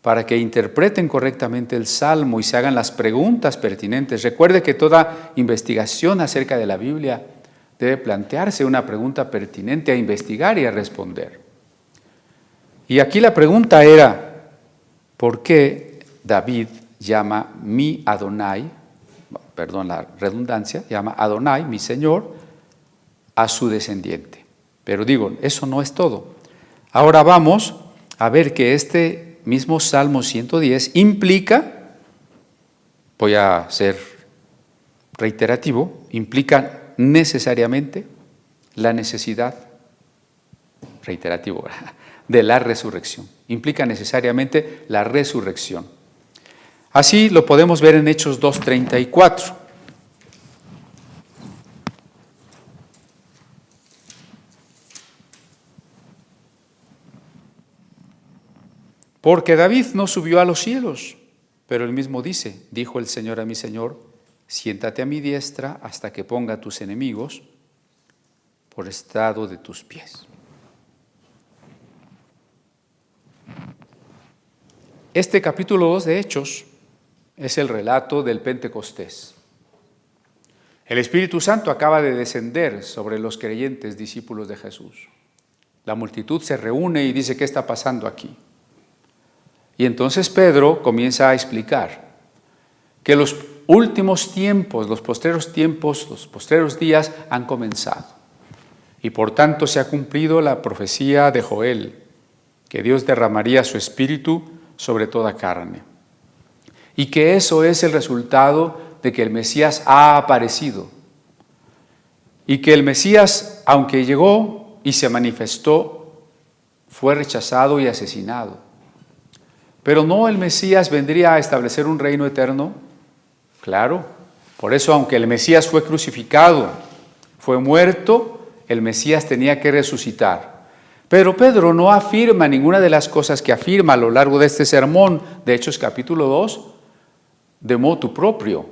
para que interpreten correctamente el Salmo y se hagan las preguntas pertinentes. Recuerde que toda investigación acerca de la Biblia debe plantearse una pregunta pertinente a investigar y a responder. Y aquí la pregunta era, ¿por qué David llama mi Adonai, perdón la redundancia, llama Adonai, mi Señor, a su descendiente? Pero digo, eso no es todo. Ahora vamos a ver que este mismo Salmo 110 implica, voy a ser reiterativo, implica necesariamente la necesidad, reiterativo, de la resurrección. Implica necesariamente la resurrección. Así lo podemos ver en Hechos 2:34. Porque David no subió a los cielos, pero él mismo dice, dijo el Señor a mi Señor, siéntate a mi diestra hasta que ponga a tus enemigos por estrado de tus pies. Este capítulo 2 de Hechos es el relato del Pentecostés. El Espíritu Santo acaba de descender sobre los creyentes discípulos de Jesús. La multitud se reúne y dice, ¿qué está pasando aquí? Y entonces Pedro comienza a explicar que los últimos tiempos, los postreros días han comenzado. Y por tanto se ha cumplido la profecía de Joel, que Dios derramaría su espíritu sobre toda carne. Y que eso es el resultado de que el Mesías ha aparecido. Y que el Mesías, aunque llegó y se manifestó, fue rechazado y asesinado. Pero no el Mesías vendría a establecer un reino eterno. Claro, por eso aunque el Mesías fue crucificado, fue muerto, el Mesías tenía que resucitar. Pero Pedro no afirma ninguna de las cosas que afirma a lo largo de este sermón de Hechos capítulo 2 de motu propio.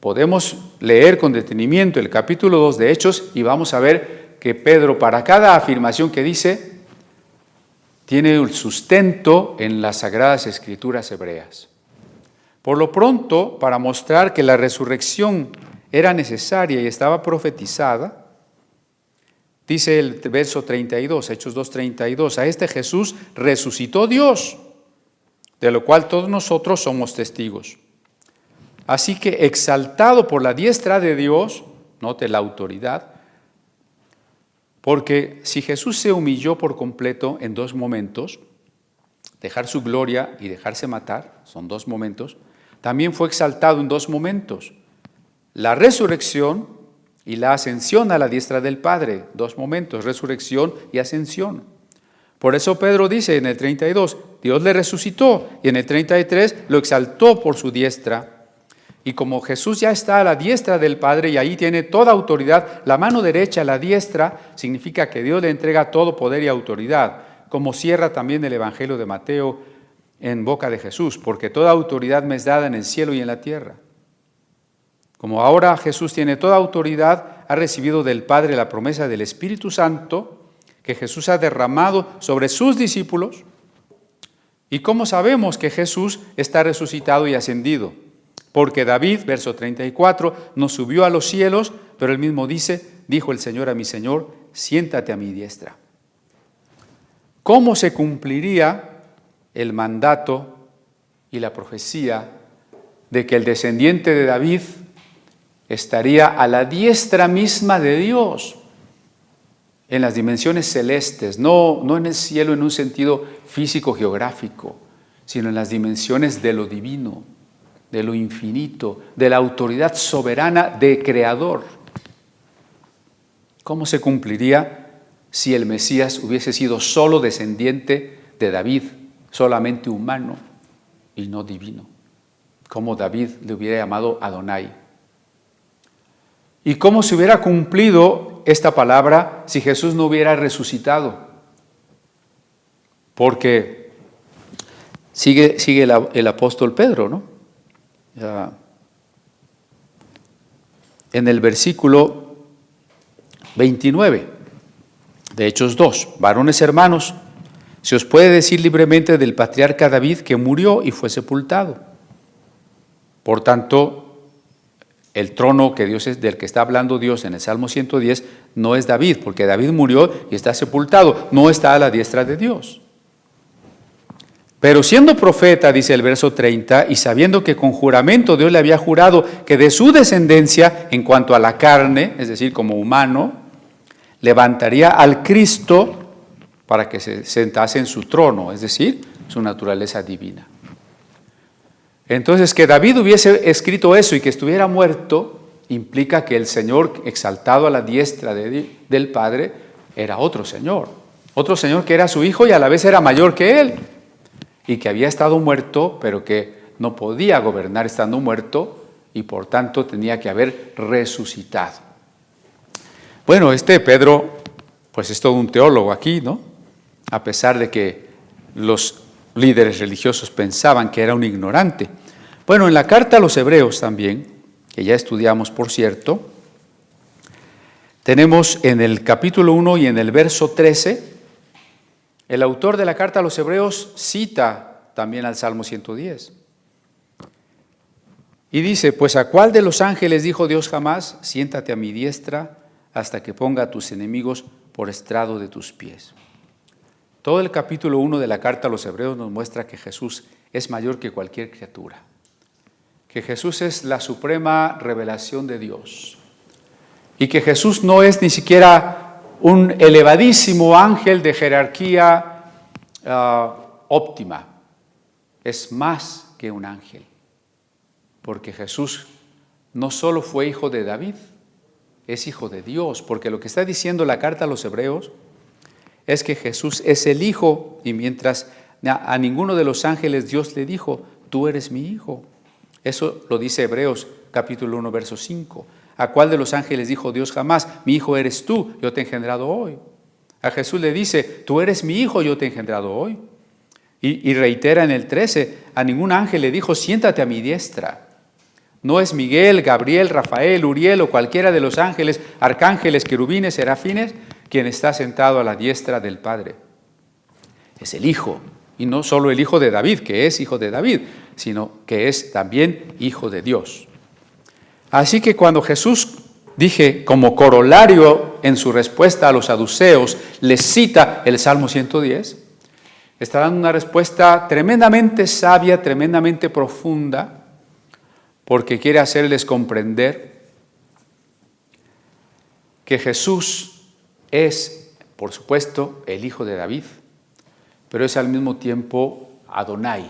Podemos leer con detenimiento el capítulo 2 de Hechos y vamos a ver que Pedro, para cada afirmación que dice, tiene el sustento en las Sagradas Escrituras hebreas. Por lo pronto, para mostrar que la resurrección era necesaria y estaba profetizada, Dice el verso 32, Hechos 2:32, a este Jesús resucitó Dios, de lo cual todos nosotros somos testigos. Así que exaltado por la diestra de Dios, note la autoridad, porque si Jesús se humilló por completo en dos momentos, dejar su gloria y dejarse matar, son dos momentos, también fue exaltado en dos momentos, la resurrección y la ascensión a la diestra del Padre, dos momentos, resurrección y ascensión. Por eso Pedro dice en el 32, Dios le resucitó, y en el 33 lo exaltó por su diestra. Y como Jesús ya está a la diestra del Padre y ahí tiene toda autoridad, la mano derecha, la diestra, significa que Dios le entrega todo poder y autoridad, como cierra también el Evangelio de Mateo en boca de Jesús, porque toda autoridad me es dada en el cielo y en la tierra. Como ahora Jesús tiene toda autoridad, ha recibido del Padre la promesa del Espíritu Santo que Jesús ha derramado sobre sus discípulos. ¿Y cómo sabemos que Jesús está resucitado y ascendido? Porque David, verso 34, no subió a los cielos, pero él mismo dice, dijo el Señor a mi Señor, siéntate a mi diestra. ¿Cómo se cumpliría el mandato y la profecía de que el descendiente de David estaría a la diestra misma de Dios en las dimensiones celestes, no en el cielo en un sentido físico geográfico, sino en las dimensiones de lo divino, de lo infinito, de la autoridad soberana de Creador? ¿Cómo se cumpliría si el Mesías hubiese sido solo descendiente de David, solamente humano y no divino? ¿Cómo David le hubiera llamado Adonai? ¿Y cómo se hubiera cumplido esta palabra si Jesús no hubiera resucitado? Porque sigue el apóstol Pedro, ¿no? En el versículo 29 de Hechos 2, varones hermanos, se os puede decir libremente del patriarca David que murió y fue sepultado. Por tanto, el trono del que está hablando Dios en el Salmo 110 no es David, porque David murió y está sepultado, no está a la diestra de Dios. Pero siendo profeta, dice el verso 30, y sabiendo que con juramento Dios le había jurado que de su descendencia, en cuanto a la carne, es decir, como humano, levantaría al Cristo para que se sentase en su trono, es decir, su naturaleza divina. Entonces, que David hubiese escrito eso y que estuviera muerto, implica que el Señor exaltado a la diestra del Padre era otro Señor que era su Hijo y a la vez era mayor que Él, y que había estado muerto, pero que no podía gobernar estando muerto, y por tanto tenía que haber resucitado. Bueno, Pedro, pues es todo un teólogo aquí, ¿no? A pesar de que los líderes religiosos pensaban que era un ignorante. Bueno, en la carta a los Hebreos también, que ya estudiamos por cierto, tenemos en el capítulo 1 y en el verso 13, el autor de la carta a los Hebreos cita también al Salmo 110. Y dice, pues ¿a cuál de los ángeles dijo Dios jamás? Siéntate a mi diestra hasta que ponga a tus enemigos por estrado de tus pies. Todo el capítulo 1 de la carta a los Hebreos nos muestra que Jesús es mayor que cualquier criatura, que Jesús es la suprema revelación de Dios y que Jesús no es ni siquiera un elevadísimo ángel de jerarquía óptima, es más que un ángel, porque Jesús no solo fue hijo de David, es hijo de Dios, porque lo que está diciendo la carta a los Hebreos es que Jesús es el Hijo, y mientras a ninguno de los ángeles Dios le dijo, tú eres mi Hijo. Eso lo dice Hebreos capítulo 1, verso 5. ¿A cuál de los ángeles dijo Dios jamás? Mi Hijo eres tú, yo te he engendrado hoy. A Jesús le dice, tú eres mi Hijo, yo te he engendrado hoy. Y reitera en el 13, a ningún ángel le dijo, siéntate a mi diestra. No es Miguel, Gabriel, Rafael, Uriel o cualquiera de los ángeles, arcángeles, querubines, serafines, quien está sentado a la diestra del Padre. Es el Hijo, y no solo el Hijo de David, que es hijo de David, sino que es también Hijo de Dios. Así que cuando Jesús, dije, como corolario en su respuesta a los saduceos les cita el Salmo 110, está dando una respuesta tremendamente sabia, tremendamente profunda, porque quiere hacerles comprender que Jesús es, por supuesto, el Hijo de David, pero es al mismo tiempo Adonai,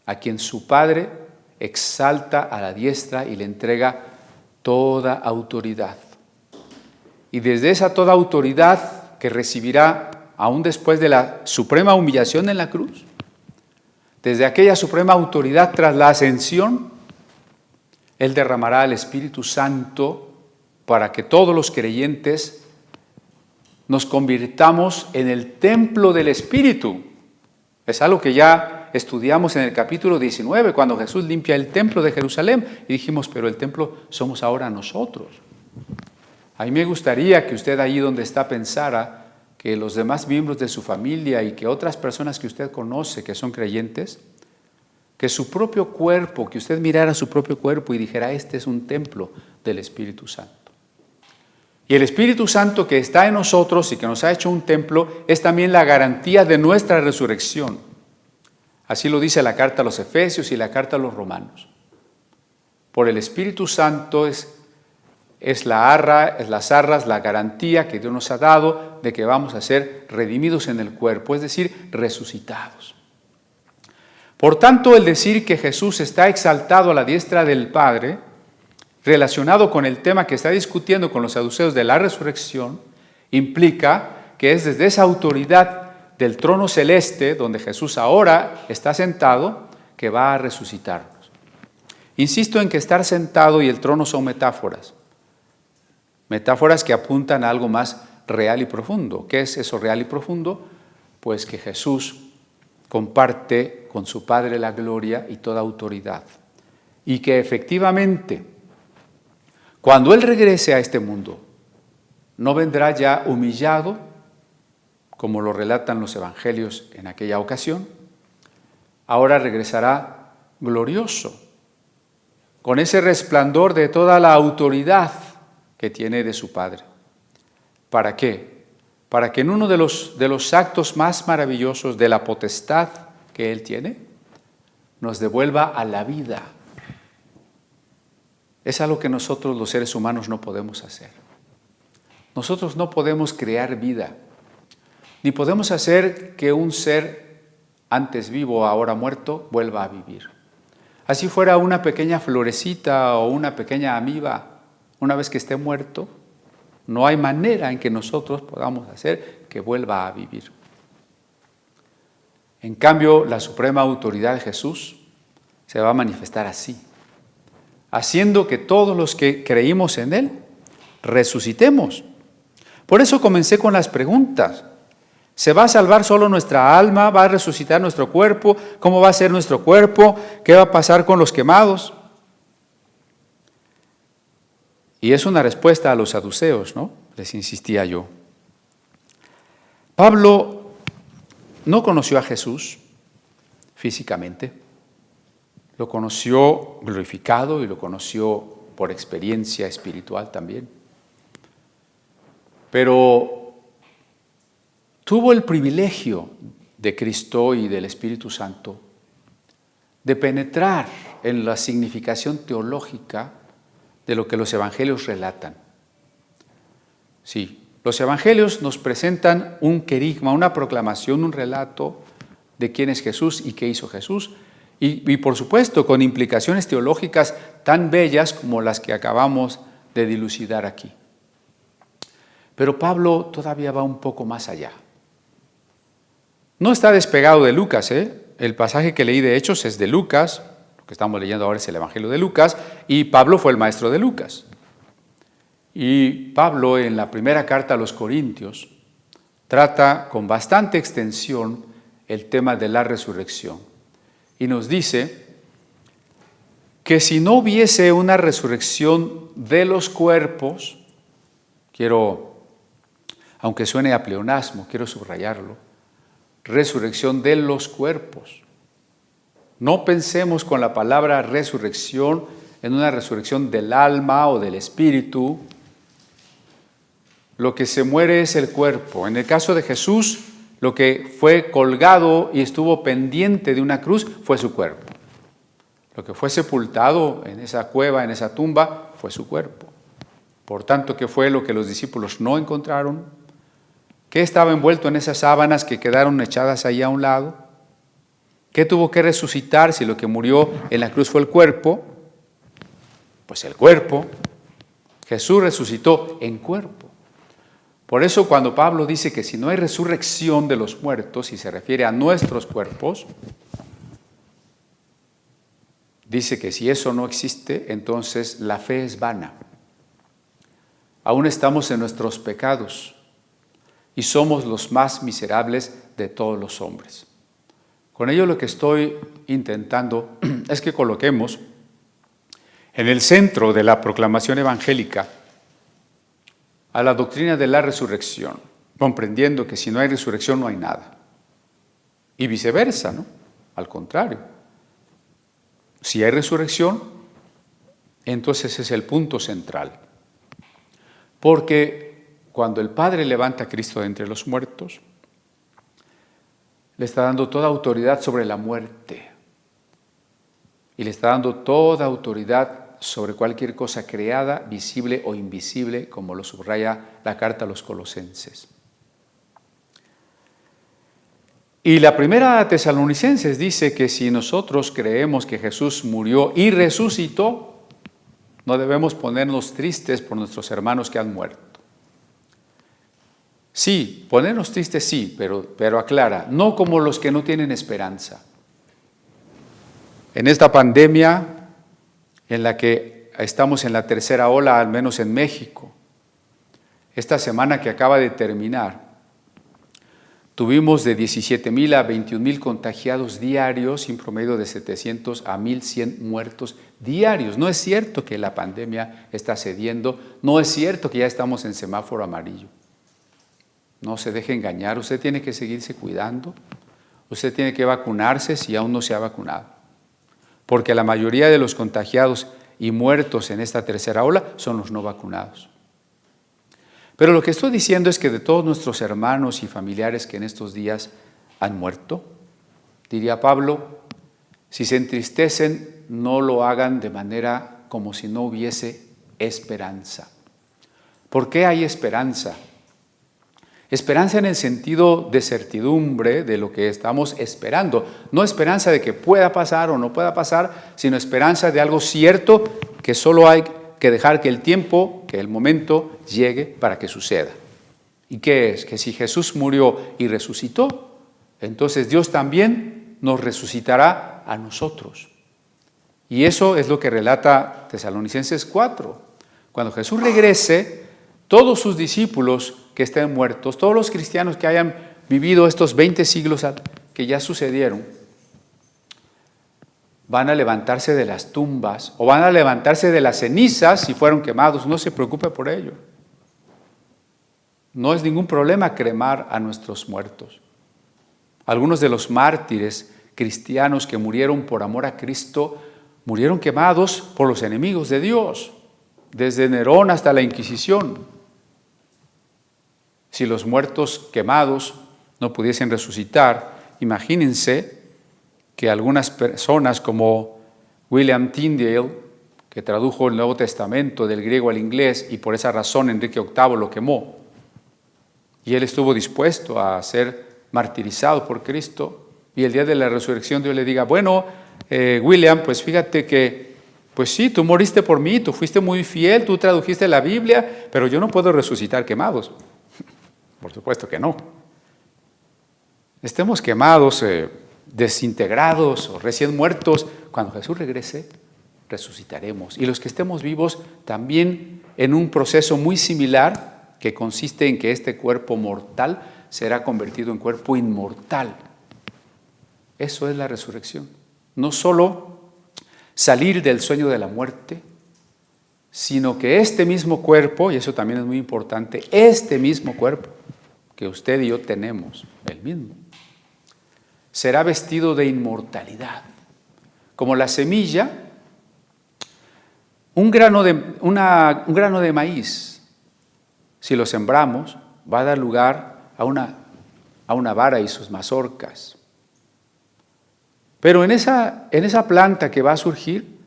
a quien su Padre exalta a la diestra y le entrega toda autoridad. Y desde esa toda autoridad que recibirá aún después de la suprema humillación en la cruz, desde aquella suprema autoridad tras la ascensión, Él derramará el Espíritu Santo para que todos los creyentes nos convirtamos en el templo del Espíritu. Es algo que ya estudiamos en el capítulo 19, cuando Jesús limpia el templo de Jerusalén, y dijimos, pero el templo somos ahora nosotros. A mí me gustaría que usted ahí donde está pensara que los demás miembros de su familia y que otras personas que usted conoce que son creyentes, que su propio cuerpo, que usted mirara su propio cuerpo y dijera, este es un templo del Espíritu Santo. Y el Espíritu Santo que está en nosotros y que nos ha hecho un templo es también la garantía de nuestra resurrección. Así lo dice la carta a los Efesios y la carta a los Romanos. Por el Espíritu Santo es las arras, la garantía que Dios nos ha dado de que vamos a ser redimidos en el cuerpo, es decir, resucitados. Por tanto, el decir que Jesús está exaltado a la diestra del Padre, relacionado con el tema que está discutiendo con los saduceos de la resurrección, implica que es desde esa autoridad del trono celeste, donde Jesús ahora está sentado, que va a resucitarnos. Insisto en que estar sentado y el trono son metáforas que apuntan a algo más real y profundo. ¿Qué es eso real y profundo? Pues que Jesús comparte con su Padre la gloria y toda autoridad. Y que efectivamente, cuando Él regrese a este mundo, no vendrá ya humillado, como lo relatan los evangelios en aquella ocasión. Ahora regresará glorioso, con ese resplandor de toda la autoridad que tiene de su Padre. ¿Para qué? Para que en uno de los actos más maravillosos de la potestad que Él tiene, nos devuelva a la vida. Es algo que nosotros los seres humanos no podemos hacer. Nosotros no podemos crear vida, ni podemos hacer que un ser antes vivo, ahora muerto, vuelva a vivir. Así fuera una pequeña florecita o una pequeña amiba, una vez que esté muerto, no hay manera en que nosotros podamos hacer que vuelva a vivir. En cambio, la suprema autoridad de Jesús se va a manifestar así, haciendo que todos los que creímos en Él resucitemos. Por eso comencé con las preguntas. ¿Se va a salvar solo nuestra alma? ¿Va a resucitar nuestro cuerpo? ¿Cómo va a ser nuestro cuerpo? ¿Qué va a pasar con los quemados? Y es una respuesta a los saduceos, ¿no? Les insistía yo. Pablo no conoció a Jesús físicamente. Lo conoció glorificado y lo conoció por experiencia espiritual también. Pero tuvo el privilegio de Cristo y del Espíritu Santo de penetrar en la significación teológica de lo que los evangelios relatan. Sí, los evangelios nos presentan un querigma, una proclamación, un relato de quién es Jesús y qué hizo Jesús, y por supuesto con implicaciones teológicas tan bellas como las que acabamos de dilucidar aquí. Pero Pablo todavía va un poco más allá. No está despegado de Lucas, El pasaje que leí de Hechos es de Lucas, lo que estamos leyendo ahora es el Evangelio de Lucas, y Pablo fue el maestro de Lucas. Y Pablo, en la primera carta a los Corintios, trata con bastante extensión el tema de la resurrección. Y nos dice que si no hubiese una resurrección de los cuerpos, aunque suene a pleonasmo, quiero subrayarlo, resurrección de los cuerpos. No pensemos con la palabra resurrección en una resurrección del alma o del espíritu. lo que se muere es el cuerpo. En el caso de Jesús, lo que fue colgado y estuvo pendiente de una cruz fue su cuerpo. Lo que fue sepultado en esa cueva, en esa tumba, fue su cuerpo. Por tanto, ¿qué fue lo que los discípulos no encontraron? ¿Qué estaba envuelto en esas sábanas que quedaron echadas ahí a un lado? ¿Qué tuvo que resucitar si lo que murió en la cruz fue el cuerpo? Pues el cuerpo. Jesús resucitó en cuerpo. Por eso cuando Pablo dice que si no hay resurrección de los muertos, y se refiere a nuestros cuerpos, dice que si eso no existe, entonces la fe es vana. Aún estamos en nuestros pecados y somos los más miserables de todos los hombres. Con ello lo que estoy intentando es que coloquemos en el centro de la proclamación evangélica a la doctrina de la resurrección, comprendiendo que si no hay resurrección no hay nada. Y viceversa, ¿no? Al contrario. Si hay resurrección, entonces es el punto central. Porque cuando el Padre levanta a Cristo de entre los muertos, le está dando toda autoridad sobre la muerte. Y le está dando toda autoridad sobre cualquier cosa creada, visible o invisible, como lo subraya la carta a los Colosenses. Y la primera Tesalonicenses dice que si nosotros creemos que Jesús murió y resucitó, no debemos ponernos tristes por nuestros hermanos que han muerto. Sí, ponernos tristes sí, pero aclara, no como los que no tienen esperanza. En esta pandemia en la que estamos en la tercera ola, al menos en México, esta semana que acaba de terminar, tuvimos de 17,000 a 21,000 contagiados diarios, en promedio de 700 a 1,100 muertos diarios. No es cierto que la pandemia está cediendo, no es cierto que ya estamos en semáforo amarillo. No se deje engañar, usted tiene que seguirse cuidando, usted tiene que vacunarse si aún no se ha vacunado, porque la mayoría de los contagiados y muertos en esta tercera ola son los no vacunados. Pero lo que estoy diciendo es que de todos nuestros hermanos y familiares que en estos días han muerto, diría Pablo, si se entristecen, no lo hagan de manera como si no hubiese esperanza. ¿Por qué hay esperanza? Esperanza en el sentido de certidumbre de lo que estamos esperando. No esperanza de que pueda pasar o no pueda pasar, sino esperanza de algo cierto que solo hay que dejar que el tiempo, que el momento llegue para que suceda. ¿Y qué es? Que si Jesús murió y resucitó, entonces Dios también nos resucitará a nosotros. Y eso es lo que relata Tesalonicenses 4. Cuando Jesús regrese, todos sus discípulos que estén muertos, todos los cristianos que hayan vivido estos 20 siglos que ya sucedieron, van a levantarse de las tumbas o van a levantarse de las cenizas si fueron quemados. No se preocupe por ello. No es ningún problema cremar a nuestros muertos. Algunos de los mártires cristianos que murieron por amor a Cristo murieron quemados por los enemigos de Dios, desde Nerón hasta la Inquisición. Si los muertos quemados no pudiesen resucitar, imagínense que algunas personas como William Tyndale, que tradujo el Nuevo Testamento del griego al inglés y por esa razón Enrique VIII lo quemó, y él estuvo dispuesto a ser martirizado por Cristo, y el día de la resurrección Dios le diga, bueno, William, pues fíjate que, pues sí, tú moriste por mí, tú fuiste muy fiel, tú tradujiste la Biblia, pero yo no puedo resucitar quemados. Por supuesto que no. Estemos quemados, desintegrados o recién muertos, cuando Jesús regrese, resucitaremos. Y los que estemos vivos también en un proceso muy similar que consiste en que este cuerpo mortal será convertido en cuerpo inmortal. Eso es la resurrección. No solo salir del sueño de la muerte, sino que este mismo cuerpo, y eso también es muy importante, este mismo cuerpo que usted y yo tenemos, el mismo, será vestido de inmortalidad. Como la semilla, un grano de maíz si lo sembramos, va a dar lugar a una vara y sus mazorcas. Pero en esa planta que va a surgir,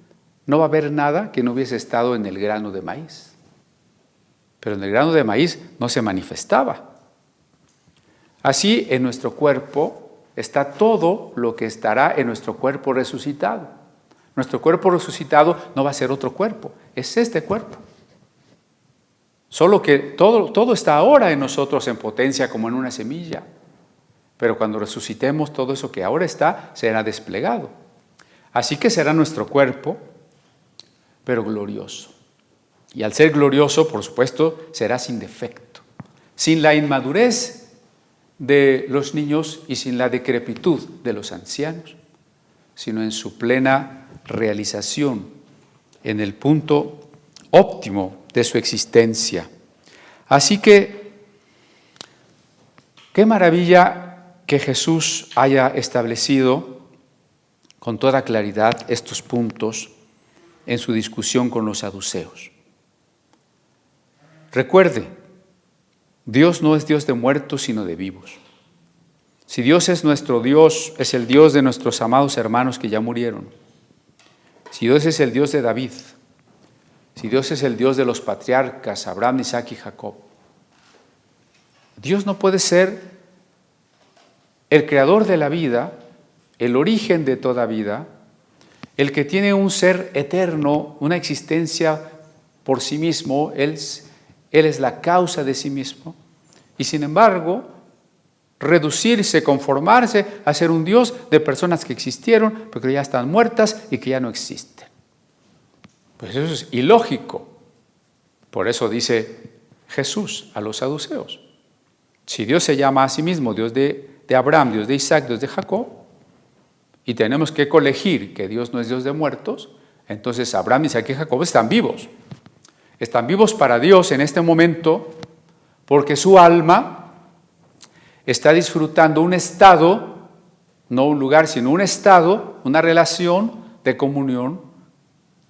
no va a haber nada que no hubiese estado en el grano de maíz. Pero en el grano de maíz no se manifestaba. Así, en nuestro cuerpo está todo lo que estará en nuestro cuerpo resucitado. Nuestro cuerpo resucitado no va a ser otro cuerpo, es este cuerpo. Solo que todo está ahora en nosotros en potencia como en una semilla. Pero cuando resucitemos, todo eso que ahora está será desplegado. Así que será nuestro cuerpo, pero glorioso. Y al ser glorioso, por supuesto, será sin defecto, sin la inmadurez de los niños y sin la decrepitud de los ancianos, sino en su plena realización, en el punto óptimo de su existencia. Así que, qué maravilla que Jesús haya establecido con toda claridad estos puntos en su discusión con los saduceos. Recuerde, Dios no es Dios de muertos, sino de vivos. Si Dios es nuestro Dios, es el Dios de nuestros amados hermanos que ya murieron. Si Dios es el Dios de David, si Dios es el Dios de los patriarcas, Abraham, Isaac y Jacob, Dios no puede ser el creador de la vida, el origen de toda vida, el que tiene un ser eterno, una existencia por sí mismo, Él es la causa de sí mismo, y sin embargo, reducirse, conformarse a ser un Dios de personas que existieron, pero que ya están muertas y que ya no existen. Pues eso es ilógico. Por eso dice Jesús a los saduceos: si Dios se llama a sí mismo Dios de Abraham, Dios de Isaac, Dios de Jacob, y tenemos que colegir que Dios no es Dios de muertos, entonces Abraham, Isaac y Jacob están vivos. Están vivos para Dios en este momento porque su alma está disfrutando un estado, no un lugar, sino un estado, una relación de comunión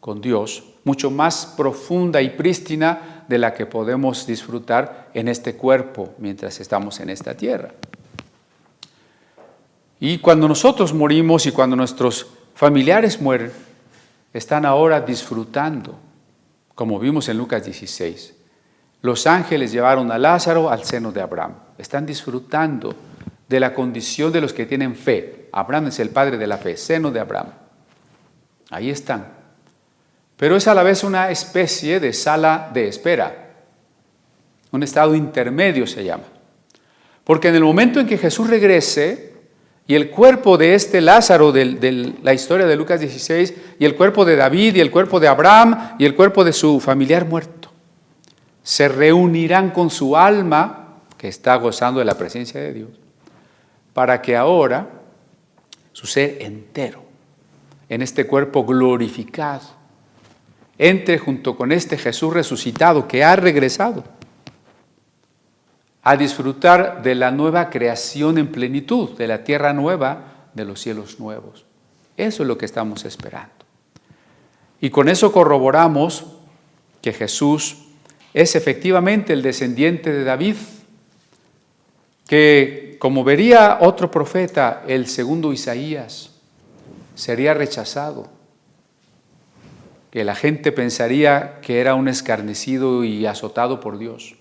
con Dios, mucho más profunda y prístina de la que podemos disfrutar en este cuerpo mientras estamos en esta tierra. Y cuando nosotros morimos y cuando nuestros familiares mueren, están ahora disfrutando, como vimos en Lucas 16. Los ángeles llevaron a Lázaro al seno de Abraham. Están disfrutando de la condición de los que tienen fe. Abraham es el padre de la fe, seno de Abraham. Ahí están. Pero es a la vez una especie de sala de espera. Un estado intermedio se llama. Porque en el momento en que Jesús regrese, y el cuerpo de este Lázaro de la historia de Lucas 16, y el cuerpo de David, y el cuerpo de Abraham, y el cuerpo de su familiar muerto, se reunirán con su alma, que está gozando de la presencia de Dios, para que ahora su ser entero, en este cuerpo glorificado, entre junto con este Jesús resucitado que ha regresado, a disfrutar de la nueva creación en plenitud, de la tierra nueva, de los cielos nuevos. Eso es lo que estamos esperando. Y con eso corroboramos que Jesús es efectivamente el descendiente de David, que, como vería otro profeta, el segundo Isaías, sería rechazado, que la gente pensaría que era un escarnecido y azotado por Dios,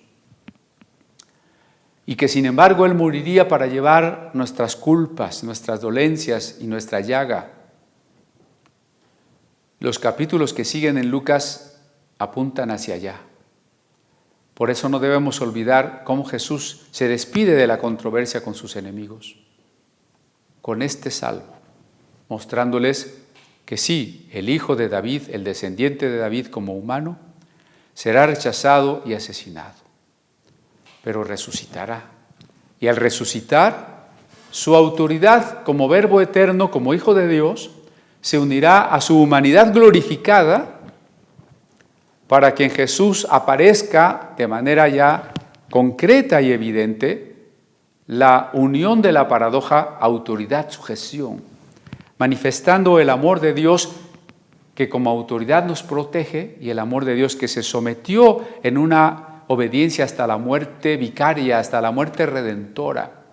y que sin embargo Él moriría para llevar nuestras culpas, nuestras dolencias y nuestra llaga. Los capítulos que siguen en Lucas apuntan hacia allá. Por eso no debemos olvidar cómo Jesús se despide de la controversia con sus enemigos, con este salmo, mostrándoles que sí, el hijo de David, el descendiente de David como humano, será rechazado y asesinado, pero resucitará. Y al resucitar, su autoridad como verbo eterno, como hijo de Dios, se unirá a su humanidad glorificada para que en Jesús aparezca de manera ya concreta y evidente la unión de la paradoja autoridad-sujeción, manifestando el amor de Dios que como autoridad nos protege y el amor de Dios que se sometió en una obediencia hasta la muerte vicaria, hasta la muerte redentora.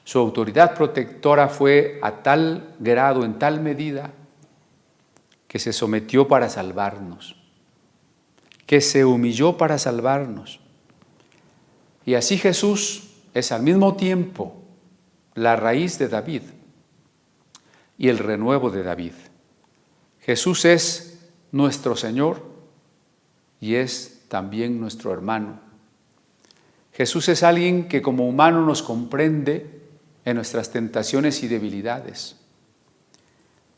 Su autoridad protectora fue a tal grado, en tal medida, que se sometió para salvarnos, que se humilló para salvarnos. Y así Jesús es al mismo tiempo la raíz de David y el renuevo de David. Jesús es nuestro Señor y es también nuestro hermano. Jesús es alguien que como humano nos comprende en nuestras tentaciones y debilidades.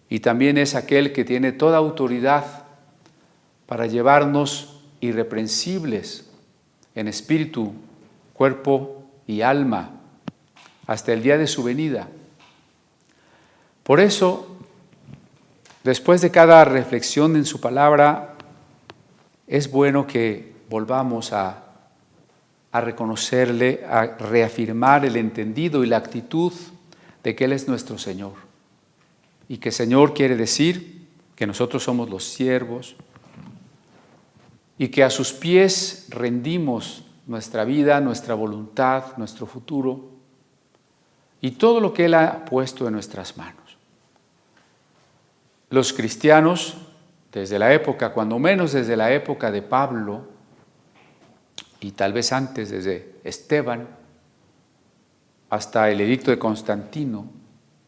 Y también es aquel que tiene toda autoridad para llevarnos irreprensibles en espíritu, cuerpo y alma hasta el día de su venida. Por eso, después de cada reflexión en su palabra, es bueno que volvamos a reconocerle, a reafirmar el entendido y la actitud de que Él es nuestro Señor. Y que Señor quiere decir que nosotros somos los siervos y que a sus pies rendimos nuestra vida, nuestra voluntad, nuestro futuro y todo lo que Él ha puesto en nuestras manos. Los cristianos, desde la época, cuando menos desde la época de Pablo, y tal vez antes, desde Esteban, hasta el edicto de Constantino,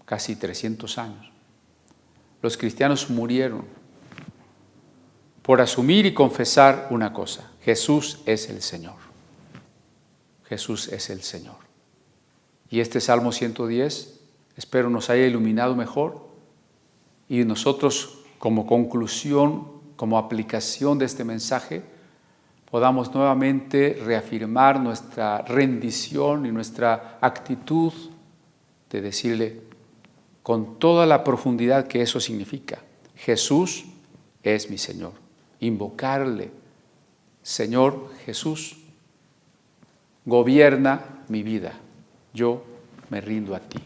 casi 300 años, los cristianos murieron por asumir y confesar una cosa: Jesús es el Señor. Jesús es el Señor. Y este Salmo 110, espero nos haya iluminado mejor y nosotros como conclusión, como aplicación de este mensaje, podamos nuevamente reafirmar nuestra rendición y nuestra actitud de decirle con toda la profundidad que eso significa: Jesús es mi Señor. Invocarle: Señor Jesús, gobierna mi vida, yo me rindo a ti.